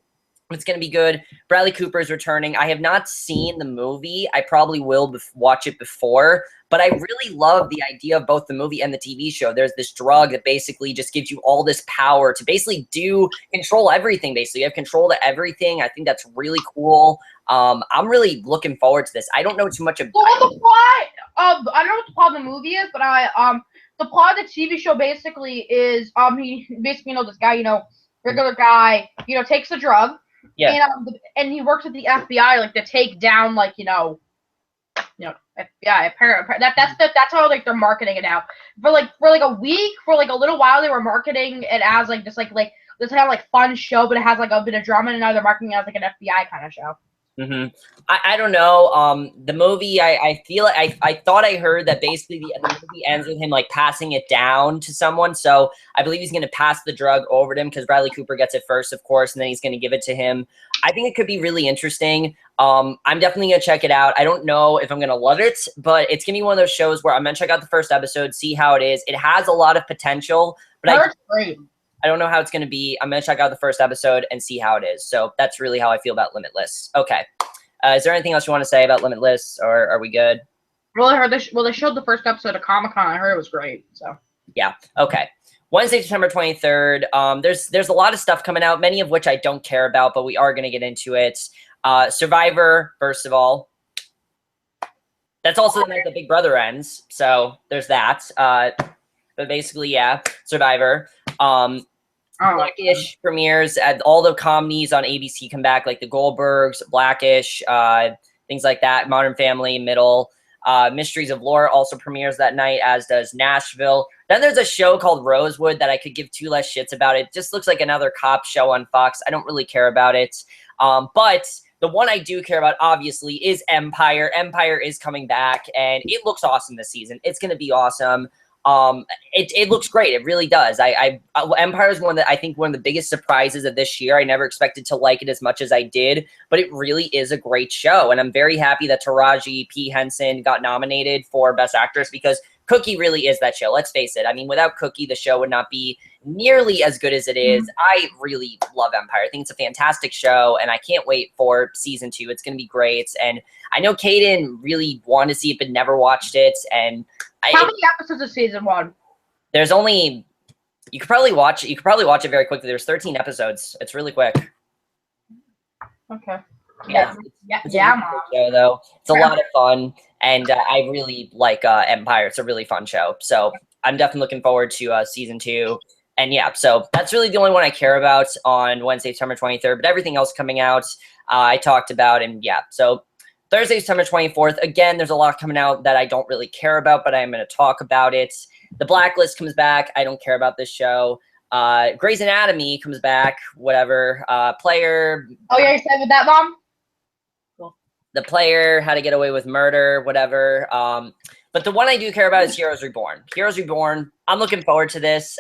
if it's going to be good. Bradley Cooper is returning. I have not seen the movie. I probably will watch it before, but I really love the idea of both the movie and the TV show. There's this drug that basically just gives you all this power to basically control everything, basically. You have control to everything. I think that's really cool. I'm really looking forward to this. I don't know too much about the plot. I don't know what the plot of the movie is, but the plot of the TV show basically is he basically this guy, regular guy, takes the drug. Yeah. And he works with the FBI like to take down Apparently that's how like they're marketing it now. For like a week, for like a little while, they were marketing it as like just like this kind of like fun show, but it has like a bit of drama, and now they're marketing it as like an FBI kind of show. I don't know. The movie, I feel like I thought I heard that basically the movie ends with him like passing it down to someone. So I believe he's going to pass the drug over to him because Bradley Cooper gets it first, of course, and then he's going to give it to him. I think it could be really interesting. I'm definitely going to check it out. I don't know if I'm going to love it, but it's going to be one of those shows where I'm going to check out the first episode, see how it is. It has a lot of potential, but I don't know how it's going to be. I'm going to check out the first episode and see how it is. So that's really how I feel about Limitless. Okay. Is there anything else you want to say about Limitless, or are we good? Well, I heard they showed the first episode of Comic-Con. I heard it was great. So yeah. Okay. Wednesday, September 23rd. There's a lot of stuff coming out, many of which I don't care about, but we are going to get into it. Survivor, first of all. That's also the night that Big Brother ends. So there's that. But basically, yeah, Survivor. Blackish premieres at all the comedies on ABC come back, like the Goldbergs, Blackish, things like that. Modern Family, Middle. Mysteries of Laura also premieres that night, as does Nashville. Then there's a show called Rosewood that I could give two less shits about. It just looks like another cop show on Fox. I don't really care about it. But the one I do care about, obviously, is Empire. Empire is coming back, and it looks awesome this season. It's going to be awesome. It looks great. It really does. Empire is one of the biggest surprises of this year. I never expected to like it as much as I did, but it really is a great show. And I'm very happy that Taraji P. Henson got nominated for Best Actress, because Cookie really is that show. Let's face it. I mean, without Cookie, the show would not be nearly as good as it is. I really love Empire. I think it's a fantastic show, and I can't wait for season 2. It's going to be great. And I know Caden really wanted to see it, but never watched it. And how many episodes of season 1? There's only, you could probably watch it very quickly. There's 13 episodes. It's really quick. Okay. Yeah. It's a really good show, though. It's a lot of fun, and I really like Empire. It's a really fun show. So I'm definitely looking forward to season 2. And yeah, so that's really the only one I care about on Wednesday, September 23rd. But everything else coming out, I talked about, and yeah, so Thursday, September 24th. Again, there's a lot coming out that I don't really care about, but I'm going to talk about it. The Blacklist comes back. I don't care about this show. Grey's Anatomy comes back. Whatever. Player. Oh, you're excited with that, Mom? Cool. The Player, How to Get Away with Murder, whatever. But the one I do care about is Heroes Reborn. Heroes Reborn. I'm looking forward to this.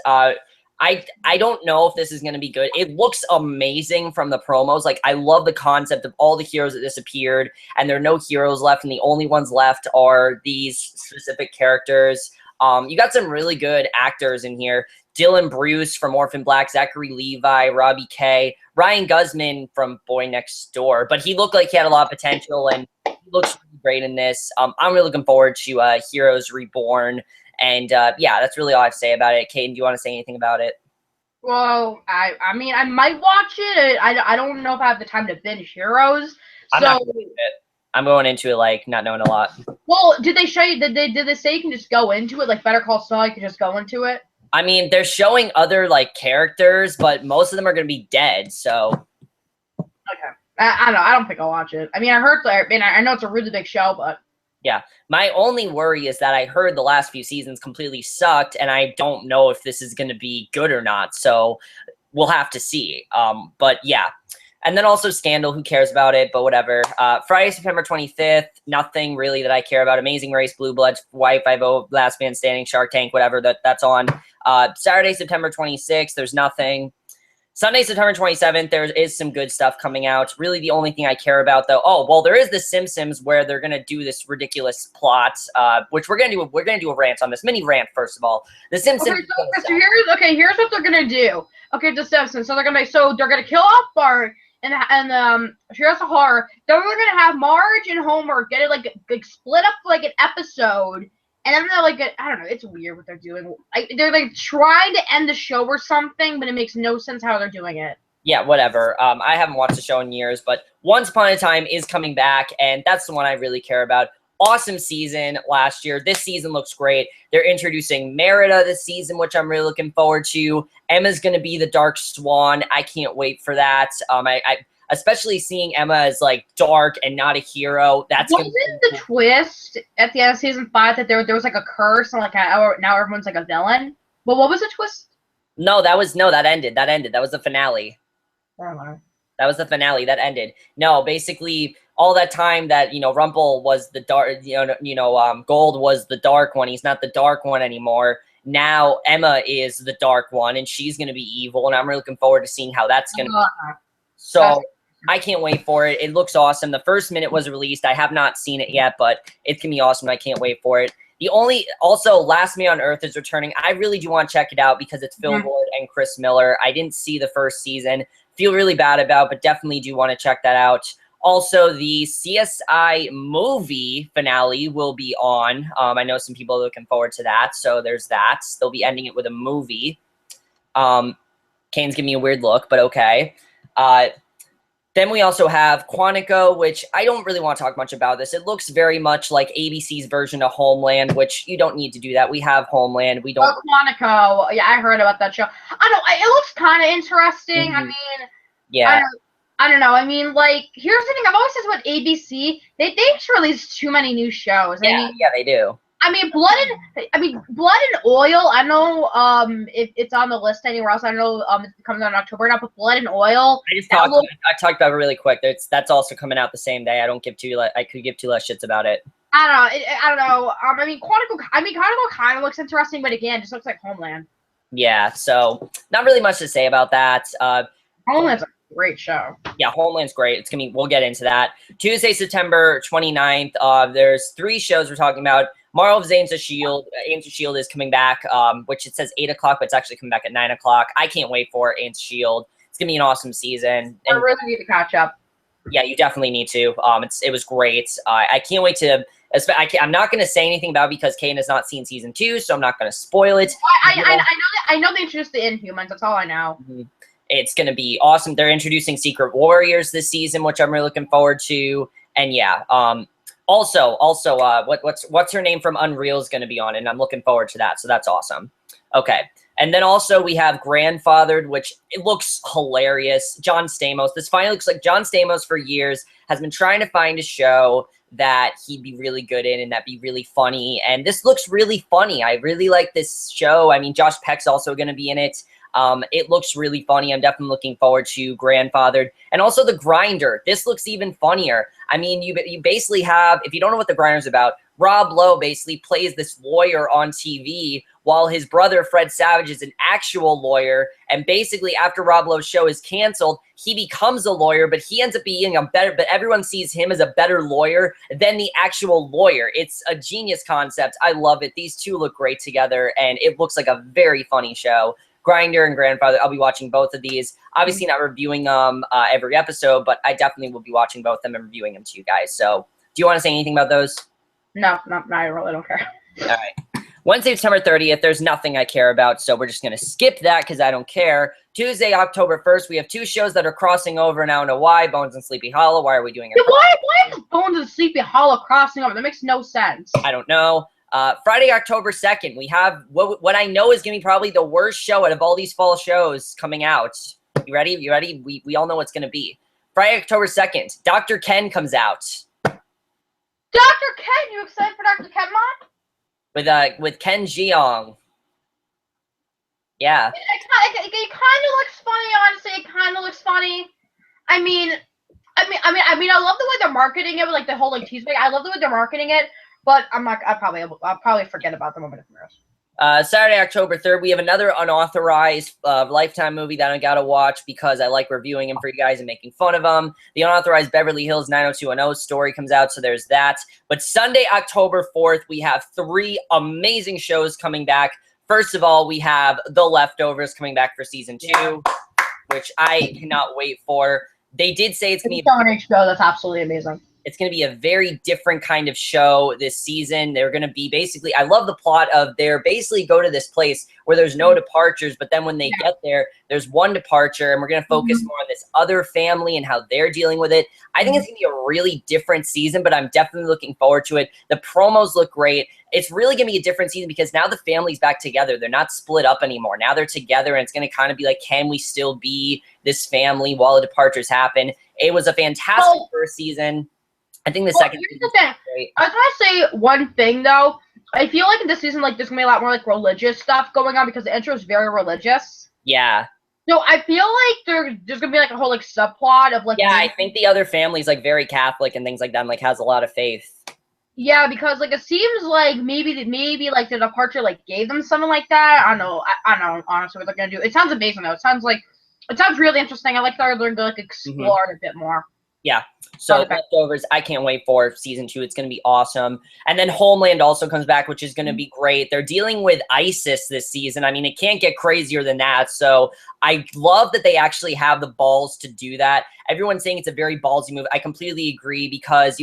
I don't know if this is going to be good. It looks amazing from the promos. Like, I love the concept of all the heroes that disappeared, and there are no heroes left, and the only ones left are these specific characters. You got some really good actors in here. Dylan Bruce from Orphan Black, Zachary Levi, Robbie Kay, Ryan Guzman from Boy Next Door. But he looked like he had a lot of potential, and he looks really great in this. I'm really looking forward to Heroes Reborn. And yeah, that's really all I have to say about it. Caden, do you want to say anything about it? Well, I mean, I might watch it. I don't know if I have the time to binge Heroes. I'm going into it like not knowing a lot. Well, did they show you? Did they say you can just go into it like Better Call Saul? You can just go into it. I mean, they're showing other like characters, but most of them are going to be dead. So. Okay. I don't know. I don't think I'll watch it. I mean, I know it's a really big show, but. Yeah, my only worry is that I heard the last few seasons completely sucked, and I don't know if this is going to be good or not. So we'll have to see. But yeah, and then also Scandal. Who cares about it? But whatever. Friday, September 25th. Nothing really that I care about. Amazing Race, Blue Bloods, Y50, Last Man Standing, Shark Tank, whatever. That's on. Saturday, September 26th. There's nothing. Sunday, September 27th, there is some good stuff coming out. Really, the only thing I care about, though, oh, well, there is The Simpsons where they're gonna do this ridiculous plot, which we're gonna do. We're gonna do a rant on this mini rant first of all. The Simpsons. Here's what they're gonna do. Okay, The Simpsons. So they're gonna kill off Bart and Heroes of Horror. Then we're gonna have Marge and Homer get it like split up like an episode. And then they're like, I don't know, it's weird what they're doing. They're like trying to end the show or something, but it makes no sense how they're doing it. Yeah, whatever. I haven't watched the show in years, but Once Upon a Time is coming back, and that's the one I really care about. Awesome season last year. This season looks great. They're introducing Merida this season, which I'm really looking forward to. Emma's going to be the Dark Swan. I can't wait for that. especially seeing Emma as like dark and not a hero. That's wasn't the twist at the end of season 5 that there was like a curse and like now everyone's like a villain. But what was the twist? No, that ended. That was the finale. Oh, that was the finale. That ended. No, basically all that time that Rumple was the dark, Gold was the dark one. He's not the dark one anymore. Now Emma is the dark one, and she's gonna be evil. And I'm really looking forward to seeing how that's gonna. So I can't wait for it. It looks awesome. The first minute was released. I have not seen it yet, but it can be awesome. I can't wait for it. Also, Last Man on Earth is returning. I really do want to check it out because it's Phil Lord and Chris Miller. I didn't see the first season. Feel really bad about, but definitely do want to check that out. Also, the CSI movie finale will be on. I know some people are looking forward to that, so there's that. They'll be ending it with a movie. Kane's giving me a weird look, but okay. Then we also have Quantico, which I don't really want to talk much about this. It looks very much like ABC's version of Homeland, which you don't need to do that. We have Homeland. We don't. Oh, Quantico. Yeah, I heard about that show. It looks kind of interesting. I mean, yeah. I don't know. I mean, like, here's the thing. I've always said about ABC. They just release too many new shows. Yeah, they do. I mean, Blood and Oil. I know if it's on the list anywhere else. I know it comes out in October now, but Blood and Oil. I talked about it really quick. That's also coming out the same day. I could give two less shits about it. I don't know. I mean, Quantico kind of looks interesting, but again, just looks like Homeland. Yeah. So not really much to say about that. Homeland's a great show. Yeah, Homeland's great. We'll get into that. Tuesday, September 29th. There's 3 shows we're talking about. Marvel vs. Agents of S.H.I.E.L.D. Agents of S.H.I.E.L.D. is coming back, which it says 8 o'clock, but it's actually coming back at 9 o'clock. I can't wait for Agents of S.H.I.E.L.D. It's going to be an awesome season. I really need to catch up. Yeah, you definitely need to. It was great. I can't wait to. I'm not going to say anything about it because Caden has not seen season 2, so I'm not going to spoil it. I know they introduced the Inhumans. That's all I know. It's going to be awesome. They're introducing Secret Warriors this season, which I'm really looking forward to. And yeah, also, what's her name from Unreal is going to be on it, and I'm looking forward to that. So that's awesome. Okay. And then also we have Grandfathered, which it looks hilarious. John Stamos. This finally looks like John Stamos for years has been trying to find a show that he'd be really good in and that'd be really funny. And this looks really funny. I really like this show. I mean, Josh Peck's also going to be in it. It looks really funny. I'm definitely looking forward to Grandfathered. And also The Grinder. This looks even funnier. I mean, you basically have, if you don't know what The Grinder's about, Rob Lowe basically plays this lawyer on TV while his brother Fred Savage is an actual lawyer. And basically after Rob Lowe's show is canceled, he becomes a lawyer, but he ends up being but everyone sees him as a better lawyer than the actual lawyer. It's a genius concept. I love it. These two look great together, and it looks like a very funny show. Grinder and Grandfather, I'll be watching both of these. Obviously not reviewing them every episode, but I definitely will be watching both of them and reviewing them to you guys. So do you want to say anything about those? No, I really don't care. All right. Wednesday, September 30th, there's nothing I care about, so we're just going to skip that because I don't care. Tuesday, October 1st, we have 2 shows that are crossing over, and I don't know why. Bones and Sleepy Hollow. Why are we doing it? Why is Bones and Sleepy Hollow crossing over? That makes no sense. I don't know. Friday, October 2nd, we have what I know is going to be probably the worst show out of all these fall shows coming out. You ready? You ready? We all know what's going to be. Friday, October 2nd, Dr. Ken comes out. Dr. Ken? You excited for Dr. Ken, Mom? With Ken Jeong. Yeah. It kind of looks funny, honestly. It kind of looks funny. I mean, I love the way they're marketing it with like the whole like tease. I love the way they're marketing it, but I'll probably forget about them over the rest. Saturday, October 3rd, we have another unauthorized Lifetime movie that I gotta watch because I like reviewing them for you guys and making fun of them. The unauthorized Beverly Hills 90210 story comes out, so there's that. But Sunday, October 4th, we have 3 amazing shows coming back. First of all, we have The Leftovers coming back for season 2, which I cannot wait for. They did say it's going to be on HBO. That's absolutely amazing. It's going to be a very different kind of show this season. They're going to be basically, I love the plot of they're basically go to this place where there's no departures, but then when they get there, there's one departure, and we're going to focus more on this other family and how they're dealing with it. I think it's going to be a really different season, but I'm definitely looking forward to it. The promos look great. It's really going to be a different season because now the family's back together. They're not split up anymore. Now they're together, and it's going to kind of be like, can we still be this family while the departures happen? It was a fantastic first season. I think the second season was great. I was gonna say one thing though. I feel like in this season, like there's gonna be a lot more like religious stuff going on because the intro is very religious. Yeah. So I feel like there's gonna be like a whole like subplot of like. Yeah, I think the other family's like very Catholic and things like that, and like has a lot of faith. Yeah, because like it seems like maybe like the departure like gave them something like that. I don't know. I don't know honestly what they're gonna do. It sounds amazing though. It sounds really interesting. I like that they're gonna like explore it a bit more. Yeah. So Leftovers, I can't wait for season 2. It's going to be awesome. And then Homeland also comes back, which is going to be great. They're dealing with ISIS this season. I mean, it can't get crazier than that. So I love that they actually have the balls to do that. Everyone's saying it's a very ballsy move. I completely agree because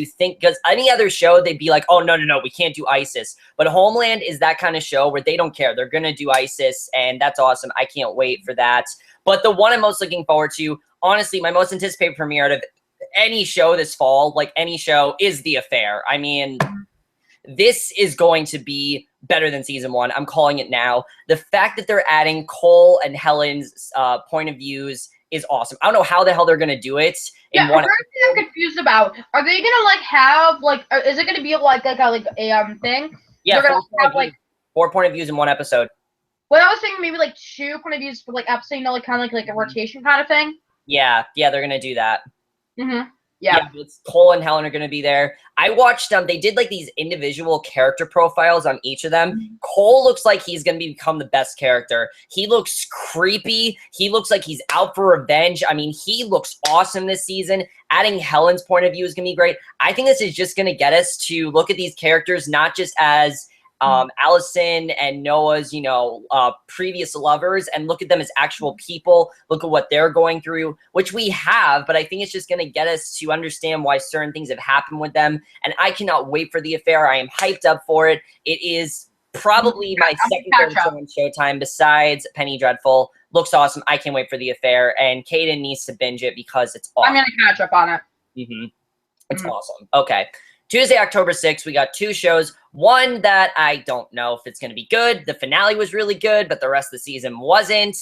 any other show, they'd be like, oh, no, we can't do ISIS. But Homeland is that kind of show where they don't care. They're going to do ISIS, and that's awesome. I can't wait for that. But the one I'm most looking forward to, honestly, my most anticipated premiere out of any show this fall, like any show, is The Affair. I mean, this is going to be better than season 1. I'm calling it now. The fact that they're adding Cole and Helen's point of views is awesome. I don't know how the hell they're going to do it. Yeah, first thing I'm confused about, are they going to like have like, is it going to be like a thing? Yeah, four point of views in one episode. Well, I was thinking maybe like 2 point of views for like episode, kind of like a rotation kind of thing. Yeah, they're going to do that. Yeah, Cole and Helen are going to be there. I watched them. They did like these individual character profiles on each of them. Cole looks like he's going to become the best character. He looks creepy. He looks like he's out for revenge. I mean, he looks awesome this season. Adding Helen's point of view is going to be great. I think this is just going to get us to look at these characters not just as Allison and Noah's, previous lovers, and look at them as actual people. Look at what they're going through, which we have, but I think it's just going to get us to understand why certain things have happened with them. And I cannot wait for The Affair. I am hyped up for it. It is probably my second favorite show on Showtime besides Penny Dreadful. Looks awesome. I can't wait for The Affair. And Caden needs to binge it because it's awesome. I'm going to catch up on it. It's awesome. Okay. Tuesday, October 6th, we got 2 shows. One that I don't know if it's going to be good. The finale was really good, but the rest of the season wasn't.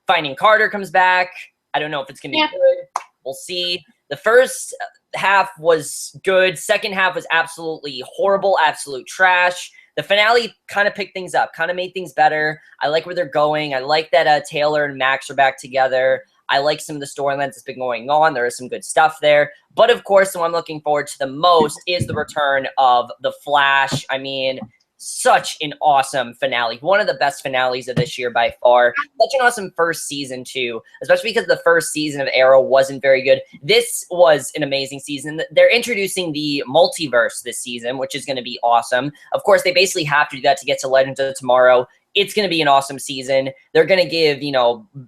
Finding Carter comes back. I don't know if it's going to be good. We'll see. The first half was good. Second half was absolutely horrible, absolute trash. The finale kind of picked things up, kind of made things better. I like where they're going. I like that Taylor and Max are back together. I like some of the storylines that's been going on. There is some good stuff there. But, of course, the one I'm looking forward to the most is the return of The Flash. I mean, such an awesome finale. One of the best finales of this year by far. Such an awesome first season, too, especially because the first season of Arrow wasn't very good. This was an amazing season. They're introducing the multiverse this season, which is going to be awesome. Of course, they basically have to do that to get to Legends of Tomorrow. It's going to be an awesome season. They're going to give,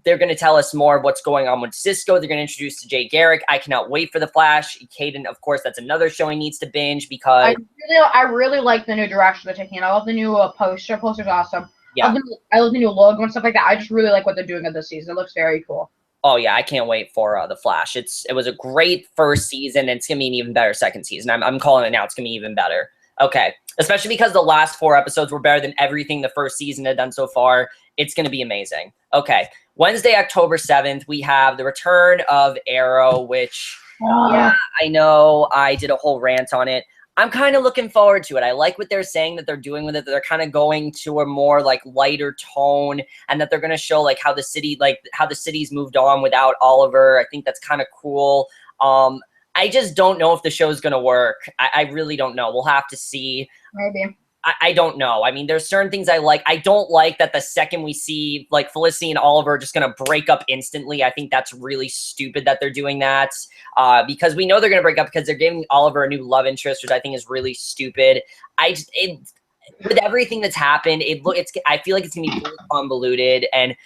they're going to tell us more of what's going on with Cisco. They're going to introduce to Jay Garrick. I cannot wait for The Flash. Caden, of course, that's another show he needs to binge because I really like the new direction they're taking. I love the new poster. Poster's awesome. Yeah. I love the new logo and stuff like that. I just really like what they're doing this season. It looks very cool. Oh, yeah, I can't wait for The Flash. It was a great first season, and it's going to be an even better second season. I'm calling it now. It's going to be even better. Okay, especially because the last 4 episodes were better than everything the first season had done so far. It's going to be amazing. Okay, Wednesday, October 7th, we have the return of Arrow, which, yeah, I know I did a whole rant on it. I'm kind of looking forward to it. I like what they're saying that they're doing with it. That they're kind of going to a more like lighter tone, and that they're going to show like how the city's moved on without Oliver. I think that's kind of cool. I just don't know if the show's going to work. I really don't know. We'll have to see. Maybe. I don't know. I mean, there's certain things I like. I don't like that the second we see like Felicity and Oliver are just going to break up instantly. I think that's really stupid that they're doing that because we know they're going to break up because they're giving Oliver a new love interest, which I think is really stupid. With everything that's happened, I feel like it's going to be really convoluted. And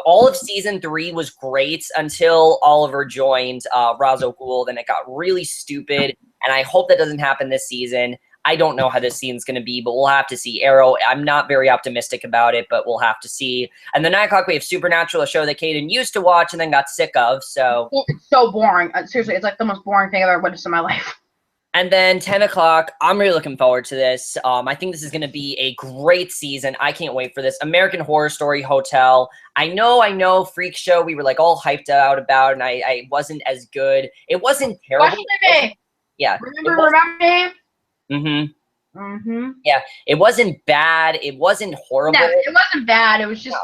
all of season 3 was great until Oliver joined Ra's al Ghul. Then it got really stupid, and I hope that doesn't happen this season. I don't know how this season's going to be, but we'll have to see. Arrow, I'm not very optimistic about it, but we'll have to see. And then 9 o'clock, we have Supernatural, a show that Caden used to watch and then got sick of. So it's so boring. Seriously, it's like the most boring thing I've ever witnessed in my life. And then 10 o'clock, I'm really looking forward to this. I think this is going to be a great season. I can't wait for this. American Horror Story Hotel. I know, Freak Show, we were like all hyped out about, and I wasn't as good. It wasn't terrible. Yeah. Remember me? Mm-hmm. Mm-hmm. Yeah. It wasn't bad. It wasn't horrible. No, it wasn't bad. It was just...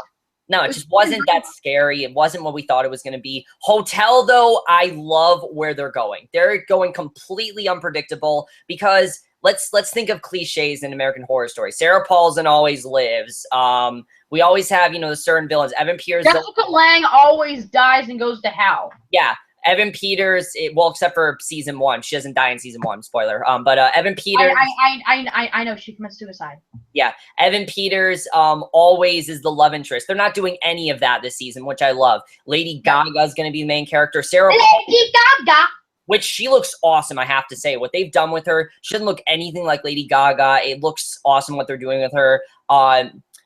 No, it just wasn't that scary. It wasn't what we thought it was going to be. Hotel, though, I love where they're going. They're going completely unpredictable because let's think of cliches in American Horror Story. Sarah Paulson always lives. We always have, the certain villains. Evan Peters. Jessica Lange always dies and goes to hell. Yeah. Evan Peters, well, except for season 1. She doesn't die in season 1, spoiler. But Evan Peters... I know, she commits suicide. Yeah, Evan Peters always is the love interest. They're not doing any of that this season, which I love. Lady Gaga is going to be the main character. Lady Gaga! Which she looks awesome, I have to say. What they've done with her, she doesn't look anything like Lady Gaga. It looks awesome what they're doing with her.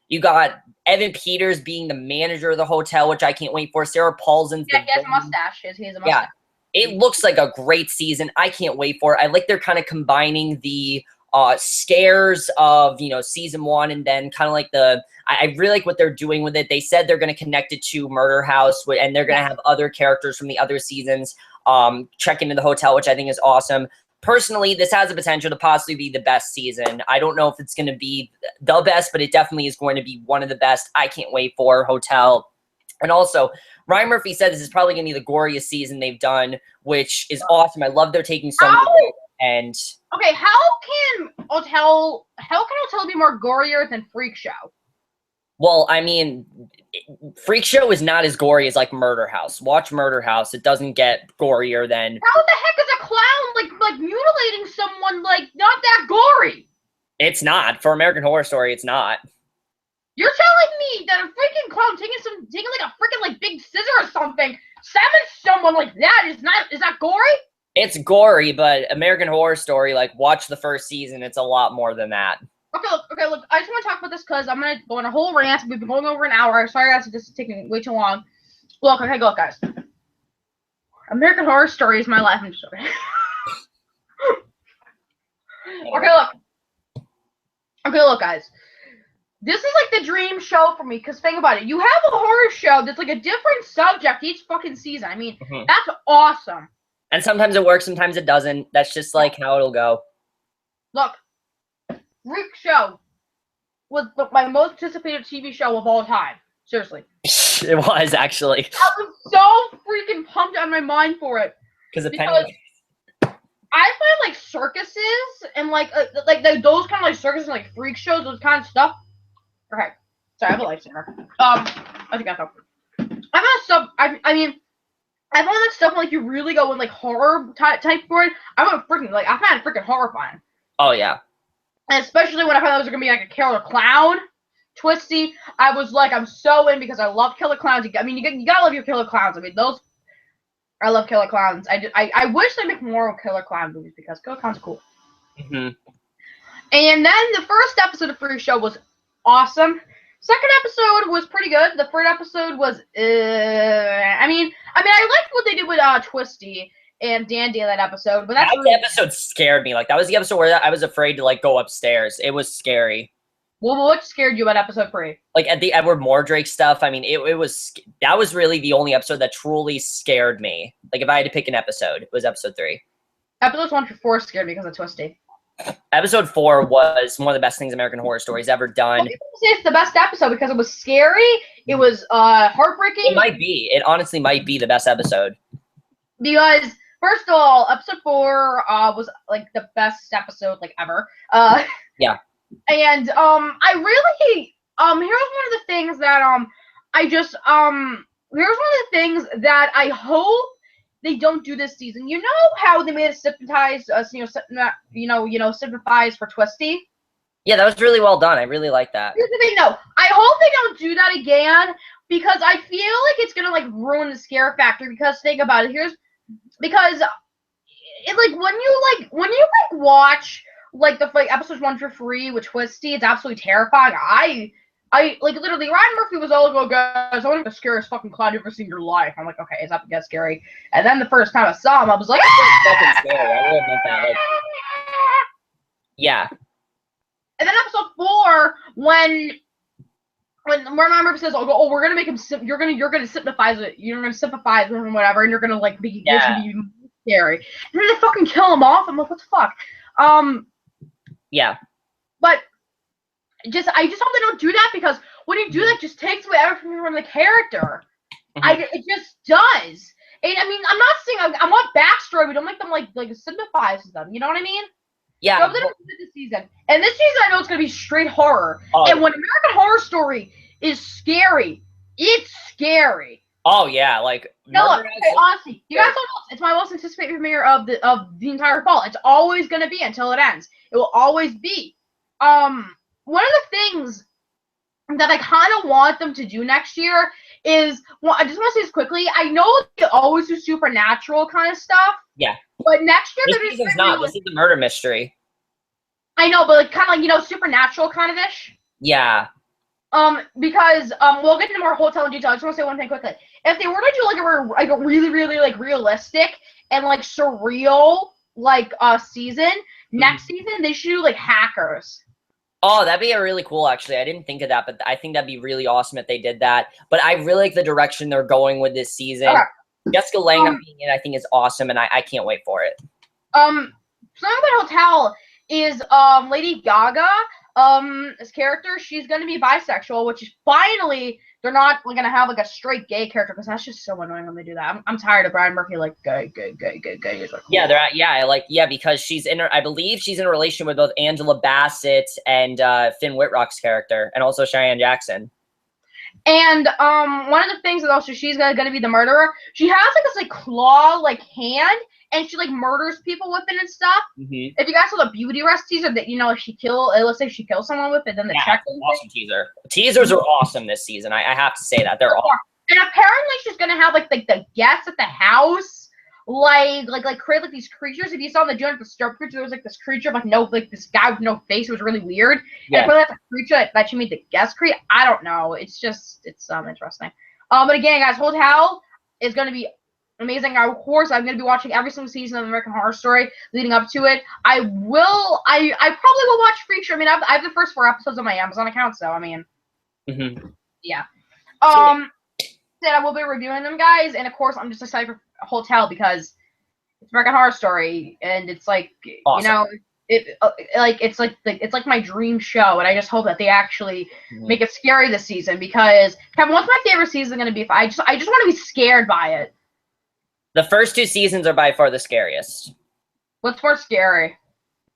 You got Evan Peters being the manager of the hotel, which I can't wait for. Sarah Paulson's he has a mustache. He has a mustache. Yeah, it looks like a great season. I can't wait for it. I like they're kind of combining the scares of, season 1 and then kind of like I really like what they're doing with it. They said they're going to connect it to Murder House and they're going to have other characters from the other seasons check into the hotel, which I think is awesome. Personally, this has the potential to possibly be the best season. I don't know if it's going to be the best, but it definitely is going to be one of the best. I can't wait for Hotel. And also, Ryan Murphy said this is probably going to be the goriest season they've done, which is awesome. I love they're taking so many and... Okay, how can Hotel be more gorier than Freak Show? Well, I mean, Freak Show is not as gory as like Murder House. Watch Murder House; it doesn't get gorier than. How the heck is a clown like mutilating someone not that gory? It's not for American Horror Story. It's not. You're telling me that a freaking clown taking like a freaking big scissor or something, stabbing someone like that is that gory? It's gory, but American Horror Story, watch the first season. It's a lot more than that. Okay, look. I just want to talk about this because I'm gonna go on a whole rant. We've been going over an hour. Sorry, guys, this is taking way too long. Look, guys. American Horror Story is my life. I'm just okay. Okay, look, guys. This is like the dream show for me because think about it. You have a horror show that's like a different subject each fucking season. I mean, that's awesome. And sometimes it works, sometimes it doesn't. That's just like how it'll go. Look, Freak Show was my most anticipated TV show of all time. Seriously. It was, actually. I was so freaking pumped on my mind for it. Because I find circuses and those kind of circuses and freak shows, those kind of stuff. Okay. Sorry, I have a lifesaver. I think I thought. I find stuff you really go in horror type for it. I find it freaking horrifying. Oh yeah. And especially when I found out it was gonna be a killer clown, twisty. I was I'm so in because I love killer clowns. You gotta love your killer clowns. I love killer clowns. I wish they make more killer clown movies because killer clowns are cool. Mm-hmm. And then the first episode of Freak Show was awesome. Second episode was pretty good. The third episode was, I liked what they did with Twisty and Dandy in that episode, but that episode scared me. That was the episode where I was afraid to go upstairs. It was scary. Well, what scared you about episode 3? At the Edward Mordrake stuff. I mean, that was really the only episode that truly scared me. If I had to pick an episode, it was episode 3. Episodes 1 through 4 scared me because of Twisty. Episode 4 was one of the best things American Horror Story's ever done. Well, people say it's the best episode because it was scary. It was heartbreaking. It might be. It honestly might be the best episode. Because first of all, episode 4 was the best episode ever. Yeah. And I really here's one of the things that here's one of the things that I hope they don't do this season. You know how they made us sympathize for Twisty? Yeah, that was really well done. I really like that. Here's the thing, though. I hope they don't do that again because I feel like it's gonna ruin the scare factor. Because think about it. Because when you watch the episodes 1 through 3 with Twisty, it's absolutely terrifying. I literally Ryan Murphy was all go, guys, I want to be the scariest fucking clown you've ever seen in your life. I'm like, okay, it's not that scary. And then the first time I saw him, I was like, fucking scary. I really meant that. Yeah. And then episode 4, when my member says, "Oh, we're gonna make him. You're gonna sympathize with. You're gonna sympathize with him, whatever, and you're gonna like be. Yeah. It's gonna be scary." And then they fucking kill him off. I'm like, what the fuck? Yeah. But I just hope they don't do that, because when you do that, it just takes away everything from the character. It just does. And I mean, I'm not saying I want backstory, but don't make them like sympathize with them. You know what I mean? Yeah. So this season, and this season I know it's gonna be straight horror. Oh. And when American Horror Story is scary, it's scary. Oh yeah, like no, look, honestly, you guys don't know, it's my most anticipated premiere of the entire fall. It's always gonna be until it ends. It will always be. One of the things that I kind of want them to do next year is, well, I just want to say this quickly. I know they always do supernatural kind of stuff. Yeah. But next year, this season's not. This is a murder mystery. I know, but like kind of like supernatural kind of ish. Yeah. Because we'll get into more hotel in detail. I just want to say one thing quickly. If they were to do like a really, really like realistic and like surreal season, next season they should do like hackers. Oh, that'd be a really cool, actually. I didn't think of that, but I think that'd be really awesome if they did that. But I really like the direction they're going with this season. Okay. Jessica Lange being in, I think, is awesome, and I can't wait for it. Something about Hotel is Lady Gaga, this character, she's gonna be bisexual, which is finally they're not gonna have like a straight gay character, because that's just so annoying when they do that. I'm tired of Brian Murphy like gay. He's like, yeah, because she's I believe she's in a relation with both Angela Bassett and Finn Wittrock's character, and also Cheyenne Jackson. And one of the things is also she's gonna be the murderer. She has like this claw hand, and she murders people with it and stuff. Mm-hmm. If you guys saw the Beauty Rest teaser, that if she let's say she kills someone with it, then the check. Awesome teaser. Teasers are awesome this season. I have to say that they're awesome. And apparently she's gonna have the guests at the house. Create these creatures. If you saw in the Joan Disturb creature, there was this creature this guy with no face. It was really weird. Yeah. And that's a creature that she made the guest create. I don't know. It's interesting. But again, guys, Hotel is gonna be amazing. Of course, I'm gonna be watching every single season of American Horror Story leading up to it. I probably will watch Freakshow. I mean, I have the first 4 episodes on my Amazon account, so I mean, yeah. I will be reviewing them, guys, and of course I'm just excited for Hotel because it's American Horror Story, and it's awesome. It's like my dream show, and I just hope that they actually make it scary this season, because Kevin, what's my favorite season going to be? I just want to be scared by it. The first 2 seasons are by far the scariest. What's more scary?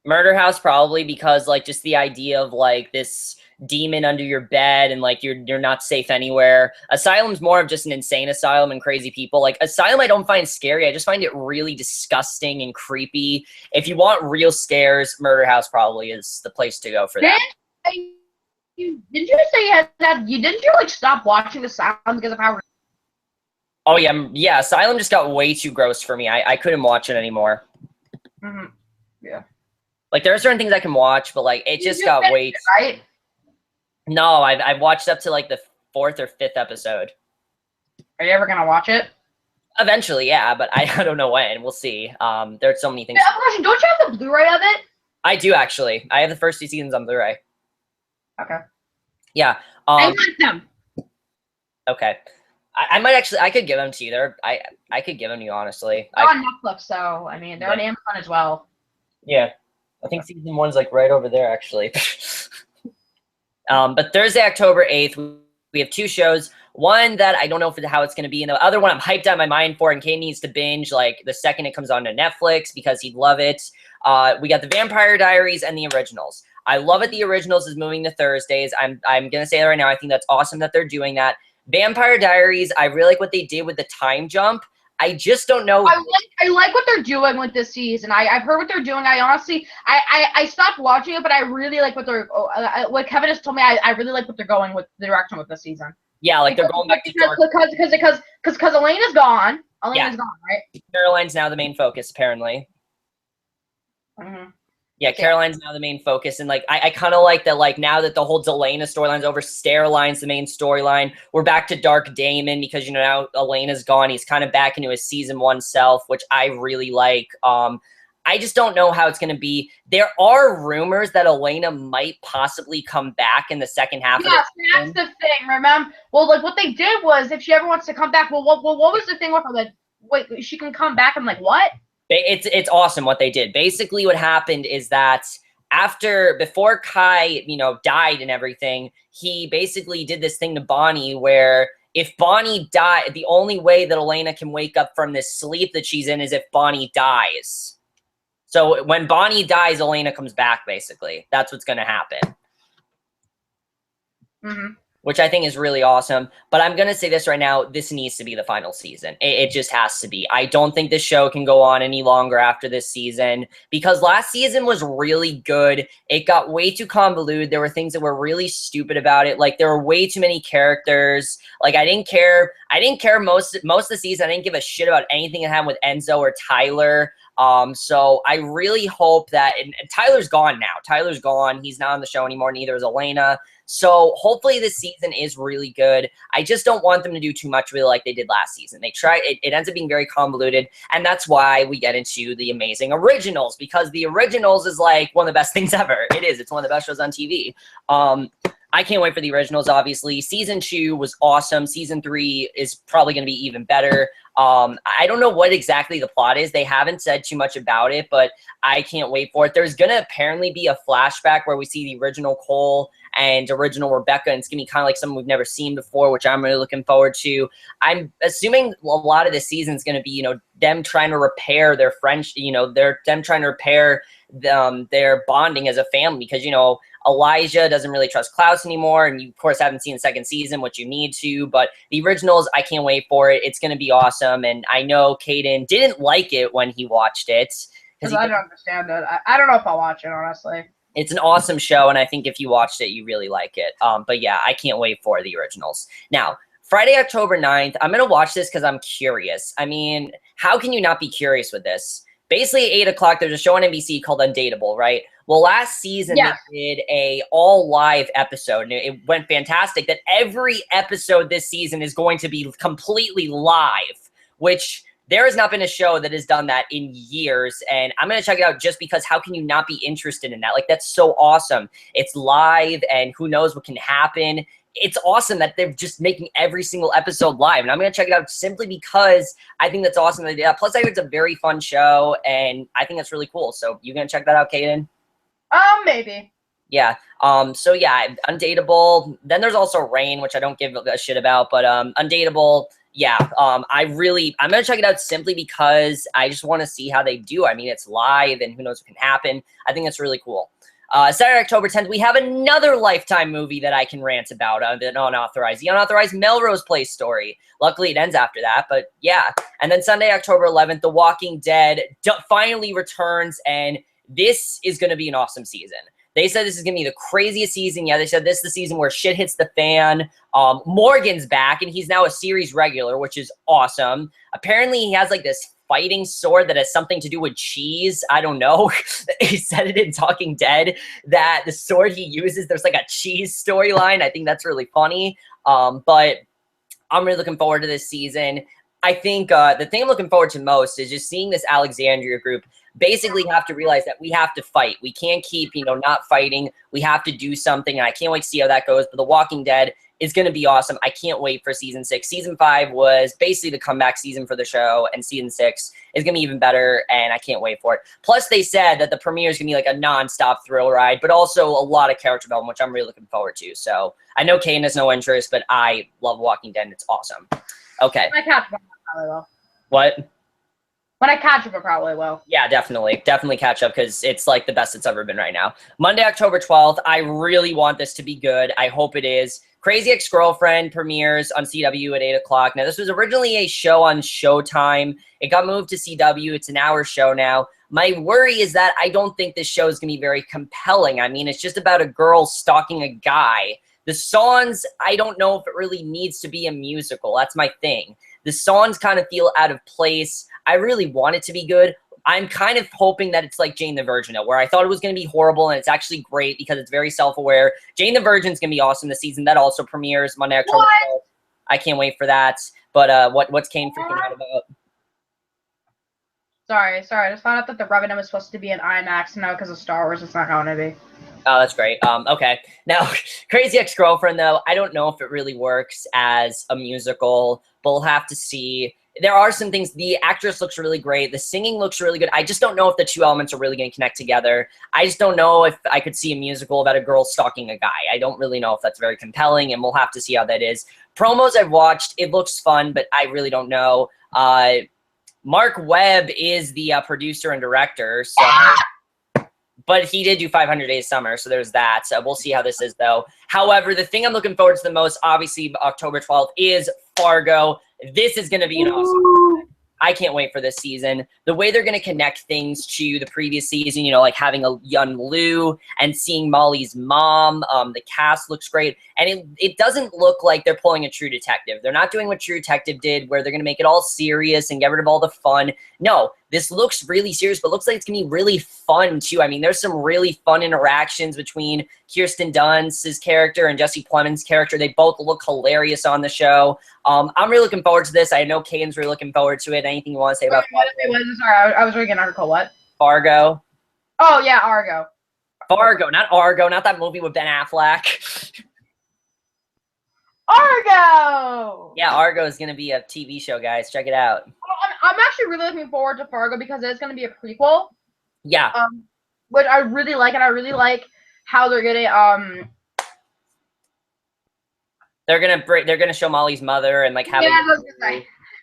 Murder House, probably, because just the idea of this demon under your bed and you're not safe anywhere. Asylum's more of just an insane asylum and crazy people. Asylum I don't find scary. I just find it really disgusting and creepy. If you want real scares, Murder House probably is the place to go for that. Didn't you say that you didn't stop watching Asylum because of how? Oh yeah. Asylum just got way too gross for me. I couldn't watch it anymore. Yeah. There are certain things I can watch, but it just got way too. Right? No, I've watched up to the 4th or 5th episode. Are you ever gonna watch it? Eventually, yeah, but I don't know when. We'll see. There are so many things. Question, don't you have the Blu-ray of it? I do, actually. I have the first 2 seasons on Blu-ray. Okay. Yeah. I want them. Okay. I might actually. I could give them to you. I could give them to you, honestly. They're on Netflix, so I mean they're on Amazon as well. Yeah, I think season 1's right over there, actually. But Thursday, October 8th, we have 2 shows. One that I don't know how it's going to be, and the other one I'm hyped out of my mind for, and Caden needs to binge the second it comes on to Netflix because he'd love it. We got the Vampire Diaries and the Originals. I love it. The Originals is moving to Thursdays. I'm going to say that right now. I think that's awesome that they're doing that. Vampire Diaries, I really like what they did with the time jump. I just don't know. I like what they're doing with this season. I've heard what they're doing. I honestly, I stopped watching it, but I really like what they're. What Kevin has told me, I really like what they're going with the direction with this season. Yeah, they're going back to because Elena's gone. Elena's gone, right? Caroline's now the main focus, apparently. Yeah, Caroline's now the main focus, and I kind of like that. Now that the whole Delana storyline's over, Steriline's the main storyline. We're back to Dark Damon because now Elena's gone. He's kind of back into his season 1 self, which I really like. I I just don't know how it's going to be. There are rumors that Elena might possibly come back in the second half of the season. That's the thing, remember? Well, like, what they did was, if she ever wants to come back, what was the thing with her? Like, wait, she can come back? I'm like, what? It's awesome what they did. Basically, what happened is that before Kai, died and everything, he basically did this thing to Bonnie where if Bonnie died, the only way that Elena can wake up from this sleep that she's in is if Bonnie dies. So when Bonnie dies, Elena comes back, basically. That's what's going to happen. Mm-hmm. Which I think is really awesome. But I'm going to say this right now. This needs to be the final season. It just has to be. I don't think this show can go on any longer after this season because last season was really good. It got way too convoluted. There were things that were really stupid about it. Like, there were way too many characters. Like, I didn't care most of the season. I didn't give a shit about anything that happened with Enzo or Tyler. So I really hope that, and Tyler's gone now. Tyler's gone. He's not on the show anymore. Neither is Elena. So hopefully this season is really good. I just don't want them to do too much really like they did last season. They try it ends up being very convoluted, and that's why we get into the amazing originals, because the originals is like one of the best things ever. It is. It's one of the best shows on TV. I can't wait for the originals, obviously. Season 2 was awesome. Season 3 is probably going to be even better. I don't know what exactly the plot is. They haven't said too much about it, but I can't wait for it. There's going to apparently be a flashback where we see the original Cole and original Rebecca, and it's going to be kind of like something we've never seen before, which I'm really looking forward to. I'm assuming a lot of the season is going to be, them trying to repair their friendship, them trying to repair their bonding as a family, because, Elijah doesn't really trust Klaus anymore, and you, of course, haven't seen the second season, which you need to, but the originals, I can't wait for it. It's going to be awesome, and I know Caden didn't like it when he watched it. Because I don't understand it. I don't know if I'll watch it, honestly. It's an awesome show, and I think if you watched it, you really like it. But yeah, I can't wait for the originals. Now, Friday, October 9th, I'm going to watch this because I'm curious. I mean, how can you not be curious with this? Basically, at 8 o'clock, there's a show on NBC called Undateable, right? Well, last season, They did a all-live episode, and it went fantastic. That every episode this season is going to be completely live, which there has not been a show that has done that in years, and I'm going to check it out just because how can you not be interested in that? Like, that's so awesome. It's live, and who knows what can happen. It's awesome that they're just making every single episode live, and I'm going to check it out simply because I think that's awesome that they did that. Plus, I think it's a very fun show, and I think that's really cool. So, you going to check that out, Caden? Maybe. Yeah. So yeah, Undateable. Then there's also Rain, which I don't give a shit about, but Undateable. Yeah. I'm gonna check it out simply because I just want to see how they do. I mean, it's live, and who knows what can happen. I think that's really cool. Saturday, October 10th, we have another Lifetime movie that I can rant about, the Unauthorized Melrose Place story. Luckily, it ends after that, but yeah. And then Sunday, October 11th, The Walking Dead finally returns, and this is going to be an awesome season. They said this is going to be the craziest season. Yeah, they said this is the season where shit hits the fan. Morgan's back, and he's now a series regular, which is awesome. Apparently, he has like this fighting sword that has something to do with cheese. I don't know. He said it in Talking Dead that the sword he uses, there's like a cheese storyline. I think that's really funny. But I'm really looking forward to this season. I think the thing I'm looking forward to most is just seeing this Alexandria group basically have to realize that we have to fight. We can't keep, not fighting. We have to do something, and I can't wait to see how that goes. But The Walking Dead is going to be awesome. I can't wait for season 6. Season 5 was basically the comeback season for the show, and season 6 is going to be even better, and I can't wait for it. Plus, they said that the premiere is going to be like a nonstop thrill ride, but also a lot of character development, which I'm really looking forward to. So I know Caden has no interest, but I love Walking Dead, and it's awesome. Okay. When I catch up, I probably will. What? When I catch up, I probably will. Yeah, definitely. Definitely catch up because it's like the best it's ever been right now. Monday, October 12th. I really want this to be good. I hope it is. Crazy Ex-Girlfriend premieres on CW at 8 o'clock. Now, this was originally a show on Showtime. It got moved to CW. It's an hour show now. My worry is that I don't think this show is going to be very compelling. I mean, it's just about a girl stalking a guy. The songs, I don't know if it really needs to be a musical. That's my thing. The songs kind of feel out of place. I really want it to be good. I'm kind of hoping that it's like Jane the Virgin, where I thought it was going to be horrible, and it's actually great because it's very self-aware. Jane the Virgin's going to be awesome this season. That also premieres Monday, October 12th. I can't wait for that. But what's Kane freaking out about? Sorry. I just found out that The Revenant was supposed to be an IMAX now because of Star Wars. It's not going to be. Oh, that's great. Okay. Now, Crazy Ex-Girlfriend, though, I don't know if it really works as a musical, but we'll have to see. There are some things. The actress looks really great. The singing looks really good. I just don't know if the two elements are really going to connect together. I just don't know if I could see a musical about a girl stalking a guy. I don't really know if that's very compelling, and we'll have to see how that is. Promos I've watched, it looks fun, but I really don't know. Mark Webb is the producer and director, so... But he did do 500 Days Summer, so there's that. So we'll see how this is, though. However, the thing I'm looking forward to the most, obviously, October 12th, is Fargo. This is going to be an awesome. I can't wait for this season. The way they're going to connect things to the previous season, you know, like having a young Lou and seeing Molly's mom. The cast looks great. And it doesn't look like they're pulling a True Detective. They're not doing what True Detective did, where they're going to make it all serious and get rid of all the fun. No, this looks really serious, but looks like it's going to be really fun, too. I mean, there's some really fun interactions between Kirsten Dunst's character and Jesse Plemons' character. They both look hilarious on the show. I'm really looking forward to this. I know Caden's really looking forward to it. Anything you want to say about Sorry, I was reading an article. What? Fargo? Oh, yeah, Argo. Fargo, not Argo, not that movie with Ben Affleck. Argo! Yeah, Argo is going to be a TV show, guys. Check it out. I'm actually really looking forward to Fargo because it's going to be a prequel. Yeah. Which I really like, and I really like how they're gonna They're gonna show Molly's mother and like having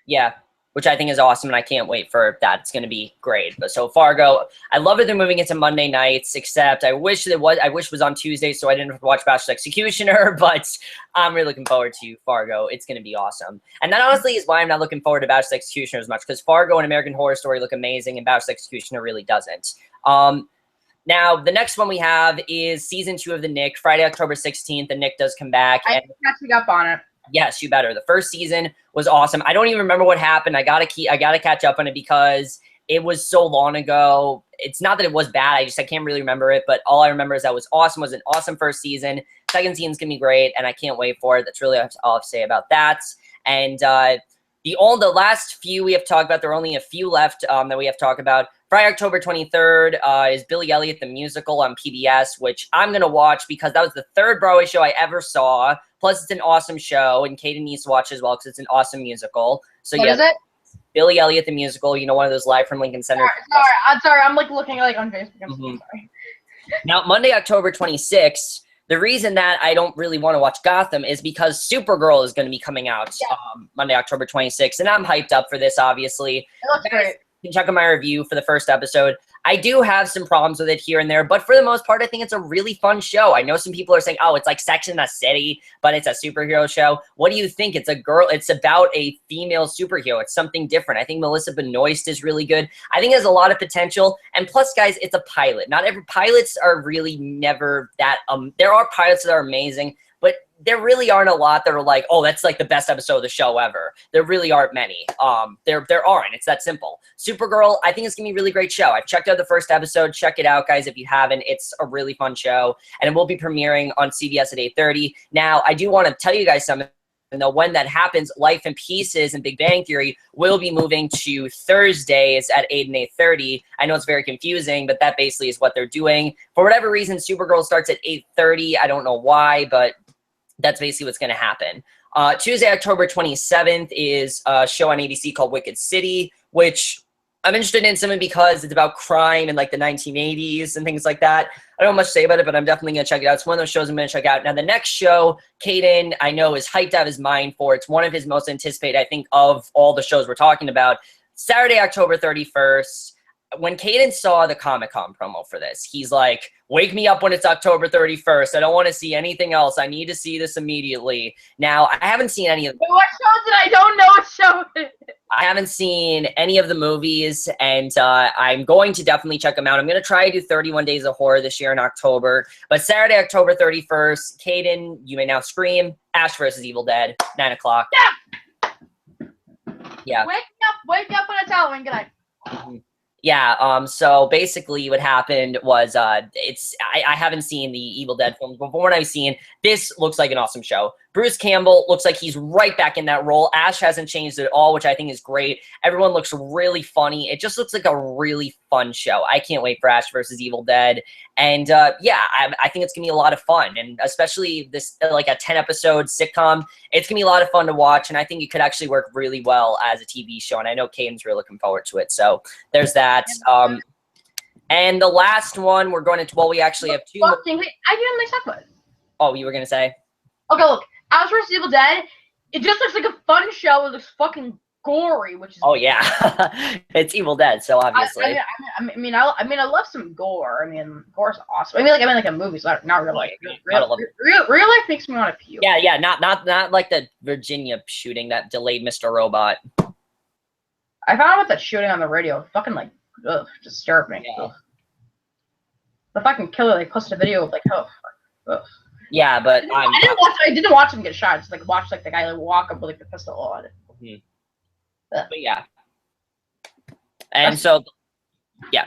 yeah, which I think is awesome, and I can't wait for that. It's gonna be great. But so Fargo, I love that they're moving it to Monday nights. Except I wish it was on Tuesday, so I didn't have to watch Bachelor's Executioner. But I'm really looking forward to Fargo. It's gonna be awesome, and that honestly is why I'm not looking forward to Bachelor's Executioner as much, because Fargo and American Horror Story look amazing, and Bachelor's Executioner really doesn't. Now, the next one we have is Season 2 of The Nick, Friday, October 16th. The Nick does come back. I'm catching up on it. Yes, you better. The first season was awesome. I don't even remember what happened. I gotta catch up on it because it was so long ago. It's not that it was bad. I can't really remember it. But all I remember is that it was awesome. It was an awesome first season. Second season's gonna be great, and I can't wait for it. That's really all I have to say about that. And the last few we have talked about, there are only a few left that we have to talk about. Friday, October 23rd is Billy Elliot the Musical on PBS, which I'm going to watch because that was the third Broadway show I ever saw. Plus, it's an awesome show, and Caden needs to watch as well because it's an awesome musical. So what is it? Billy Elliot the Musical, you know, one of those live from Lincoln Center. Sorry. I'm like looking like on Facebook. I'm sorry. Now, Monday, October 26th, the reason that I don't really want to watch Gotham is because Supergirl is going to be coming out Monday, October 26th, and I'm hyped up for this, obviously. It looks great. You can check out my review for the first episode. I do have some problems with it here and there, but for the most part, I think it's a really fun show. I know some people are saying, oh, it's like Sex and the City, but it's a superhero show. What do you think? It's about a female superhero. It's something different. I think Melissa Benoist is really good. I think it has a lot of potential. And plus, guys, it's a pilot. Not every pilots are really never that, there are pilots that are amazing, but there really aren't a lot that are like, oh, that's like the best episode of the show ever. There really aren't many. There aren't. It's that simple. Supergirl, I think it's going to be a really great show. I've checked out the first episode. Check it out, guys, if you haven't. It's a really fun show, and it will be premiering on CBS at 8:30. Now, I do want to tell you guys something. Though when that happens, Life in Pieces and Big Bang Theory will be moving to Thursdays at 8 and 8:30. I know it's very confusing, but that basically is what they're doing. For whatever reason, Supergirl starts at 8:30. I don't know why, but that's basically what's going to happen. Tuesday, October 27th is a show on ABC called Wicked City, which I'm interested in simply because it's about crime in like the 1980s and things like that. I don't have much to say about it, but I'm definitely going to check it out. It's one of those shows I'm going to check out. Now, the next show, Caden, I know, is hyped out of his mind for. It's one of his most anticipated, I think, of all the shows we're talking about. Saturday, October 31st. When Caden saw the Comic-Con promo for this, he's like, wake me up when it's October 31st. I don't want to see anything else. I need to see this immediately. Now, I haven't seen any of them. What show did I don't know what show it is? I haven't seen any of the movies, and I'm going to definitely check them out. I'm going to try to do 31 Days of Horror this year in October. But Saturday, October 31st, Caden, you may now scream, Ash vs. Evil Dead, 9 o'clock. Yeah. Wake up when it's Halloween. Good night. Yeah, so basically what happened was I haven't seen the Evil Dead films, but from what I've seen, this looks like an awesome show. Bruce Campbell looks like he's right back in that role. Ash hasn't changed at all, which I think is great. Everyone looks really funny. It just looks like a really fun show. I can't wait for Ash versus Evil Dead. And yeah, I think it's going to be a lot of fun. And especially this, like a 10-episode sitcom, it's going to be a lot of fun to watch. And I think it could actually work really well as a TV show. And I know Caden's really looking forward to it. So there's that. And the last one we're going to, well, we actually have two. Wait, I didn't like talk about it. Oh, you were going to say? Okay, look. Ash vs. Evil Dead, it just looks like a fun show. It looks fucking gory, which is. Oh yeah, it's Evil Dead, so obviously. I mean, I love some gore. I mean, gore's awesome. I mean, like a movie, so not real life. Real life makes me want to puke. Yeah, not like the Virginia shooting that delayed Mr. Robot. I found out about that shooting on the radio. Fucking like, disturbed me. Yeah. The fucking killer, like, posted a video of like, ugh. Yeah, but I didn't watch him get shot. I just like watched like the guy like walk up with like the pistol on it. Mm-hmm. But yeah, and so yeah.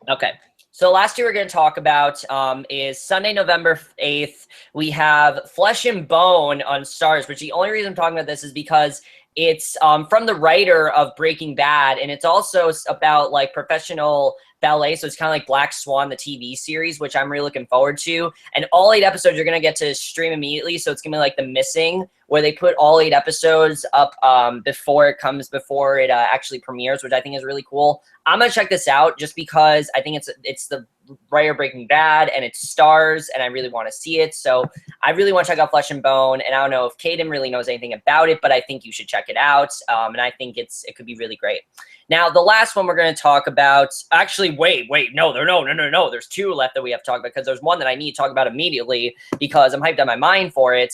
Okay, so last year we're going to talk about is Sunday, November 8th. We have Flesh and Bone on Stars, which the only reason I'm talking about this is because it's from the writer of Breaking Bad, and it's also about like professional ballet, so it's kind of like Black Swan, the TV series, which I'm really looking forward to. And all 8 episodes you're going to get to stream immediately, so it's going to be like The Missing, where they put all 8 episodes up before it actually premieres, which I think is really cool. I'm going to check this out just because I think it's the writer of Breaking Bad, and it's Stars, and I really want to see it. So I really want to check out Flesh and Bone, and I don't know if Caden really knows anything about it, but I think you should check it out, and I think it could be really great. Now, the last one we're going to talk about, actually, wait, no, there's 2 left that we have to talk about, because there's one that I need to talk about immediately, because I'm hyped out of my mind for it,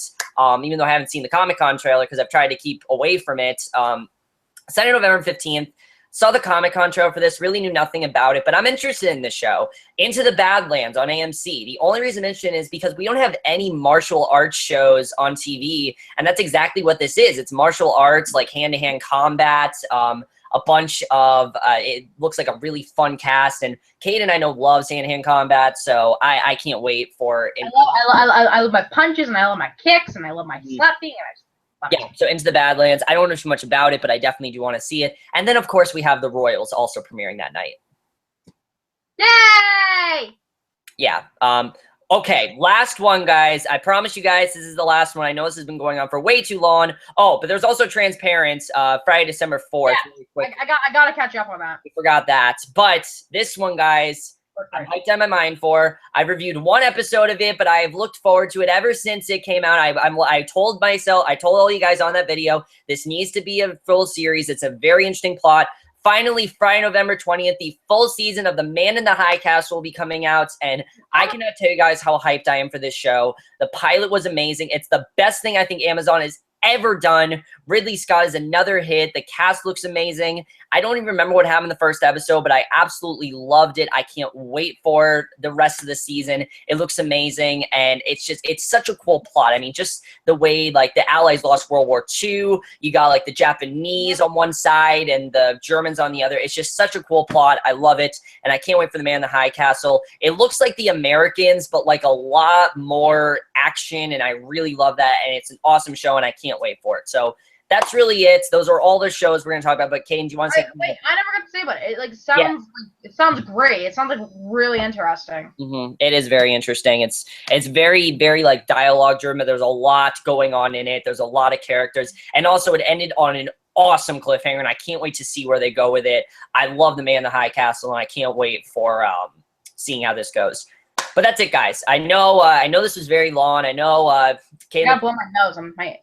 even though I haven't seen the Comic-Con trailer, because I've tried to keep away from it. Saturday, November 15th, saw the Comic-Con trailer for this, really knew nothing about it, but I'm interested in this show. Into the Badlands on AMC. The only reason I'm interested is because we don't have any martial arts shows on TV, and that's exactly what this is. It's martial arts, like hand-to-hand combat, a bunch of, it looks like a really fun cast, and Caden, I know, loves hand-to-hand combat, so I can't wait for it. I love my punches, and I love my kicks, and I love my slapping, and yeah, so Into the Badlands. I don't know too much about it, but I definitely do want to see it. And then, of course, we have The Royals also premiering that night. Yay! Yeah. Okay, last one, guys. I promise you guys this is the last one. I know this has been going on for way too long. Oh, but there's also Transparent, Friday, December 4th. Yeah, really quick. I gotta catch up on that. We forgot that. But this one, guys, I'm hyped out of my mind for. I've reviewed 1 episode of it, but I've looked forward to it ever since it came out. I told all you guys on that video, this needs to be a full series. It's a very interesting plot. Finally, Friday, November 20th, the full season of The Man in the High Castle will be coming out, and I cannot tell you guys how hyped I am for this show. The pilot was amazing. It's the best thing I think Amazon has ever done. Ridley Scott is another hit. The cast looks amazing. I don't even remember what happened in the first episode, but I absolutely loved it. I can't wait for the rest of the season. It looks amazing, and it's such a cool plot. I mean, just the way, like, the Allies lost World War II. You got, like, the Japanese on one side and the Germans on the other. It's just such a cool plot. I love it, and I can't wait for The Man in the High Castle. It looks like The Americans, but, like, a lot more action, and I really love that, and it's an awesome show, and I can't wait for it. So that's really it. Those are all the shows we're going to talk about. But Caden, do you want to say? Wait, I never got to say about it. It like sounds it sounds great. It sounds like really interesting. It is very interesting. It's very, very like dialogue driven. There's a lot going on in it. There's a lot of characters, and also it ended on an awesome cliffhanger, and I can't wait to see where they go with it. I love The Man in the High Castle, and I can't wait for seeing how this goes. But that's it, guys. I know this was very long. I know Caden. I gotta blow my nose. I'm my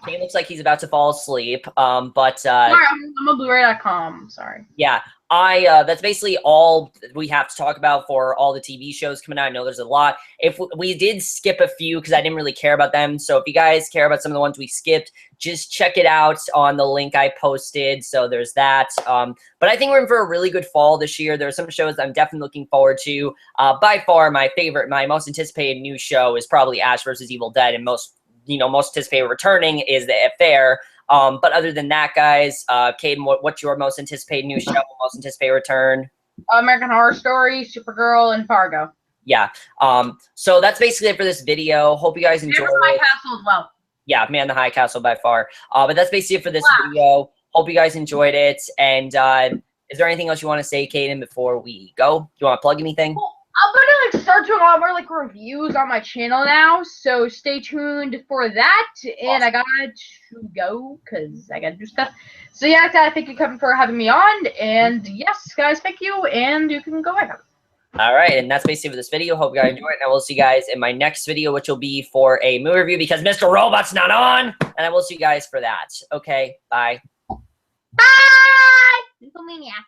Caden looks like he's about to fall asleep. But sorry, I'm on Blu-ray.com. Sorry. Yeah, that's basically all we have to talk about for all the TV shows coming out. I know there's a lot. If we did skip a few because I didn't really care about them. So if you guys care about some of the ones we skipped, just check it out on the link I posted. So there's that. But I think we're in for a really good fall this year. There are some shows I'm definitely looking forward to. By far, my most anticipated new show is probably Ash vs. Evil Dead, and most anticipated returning is The Affair. But other than that, guys, Caden, what's your most anticipated new show, most anticipated return? American Horror Story, Supergirl, and Fargo. Yeah. So that's basically it for this video. Hope you guys enjoyed My it. castle as well. Yeah, man, the high castle by far. But that's basically it for this video. Hope you guys enjoyed it. And is there anything else you want to say, Caden, before we go? Do you want to plug anything? Well, I'm gonna start doing a lot more reviews on my channel now, so stay tuned for that. And I got to go because I gotta do stuff. So yeah, thank you for having me on. And yes, guys, thank you. And you can go ahead. All right, and that's basically for this video. Hope you guys enjoyed it. And I will see you guys in my next video, which will be for a movie review because Mr. Robot's not on. And I will see you guys for that. Okay, bye. Bye! Little maniac.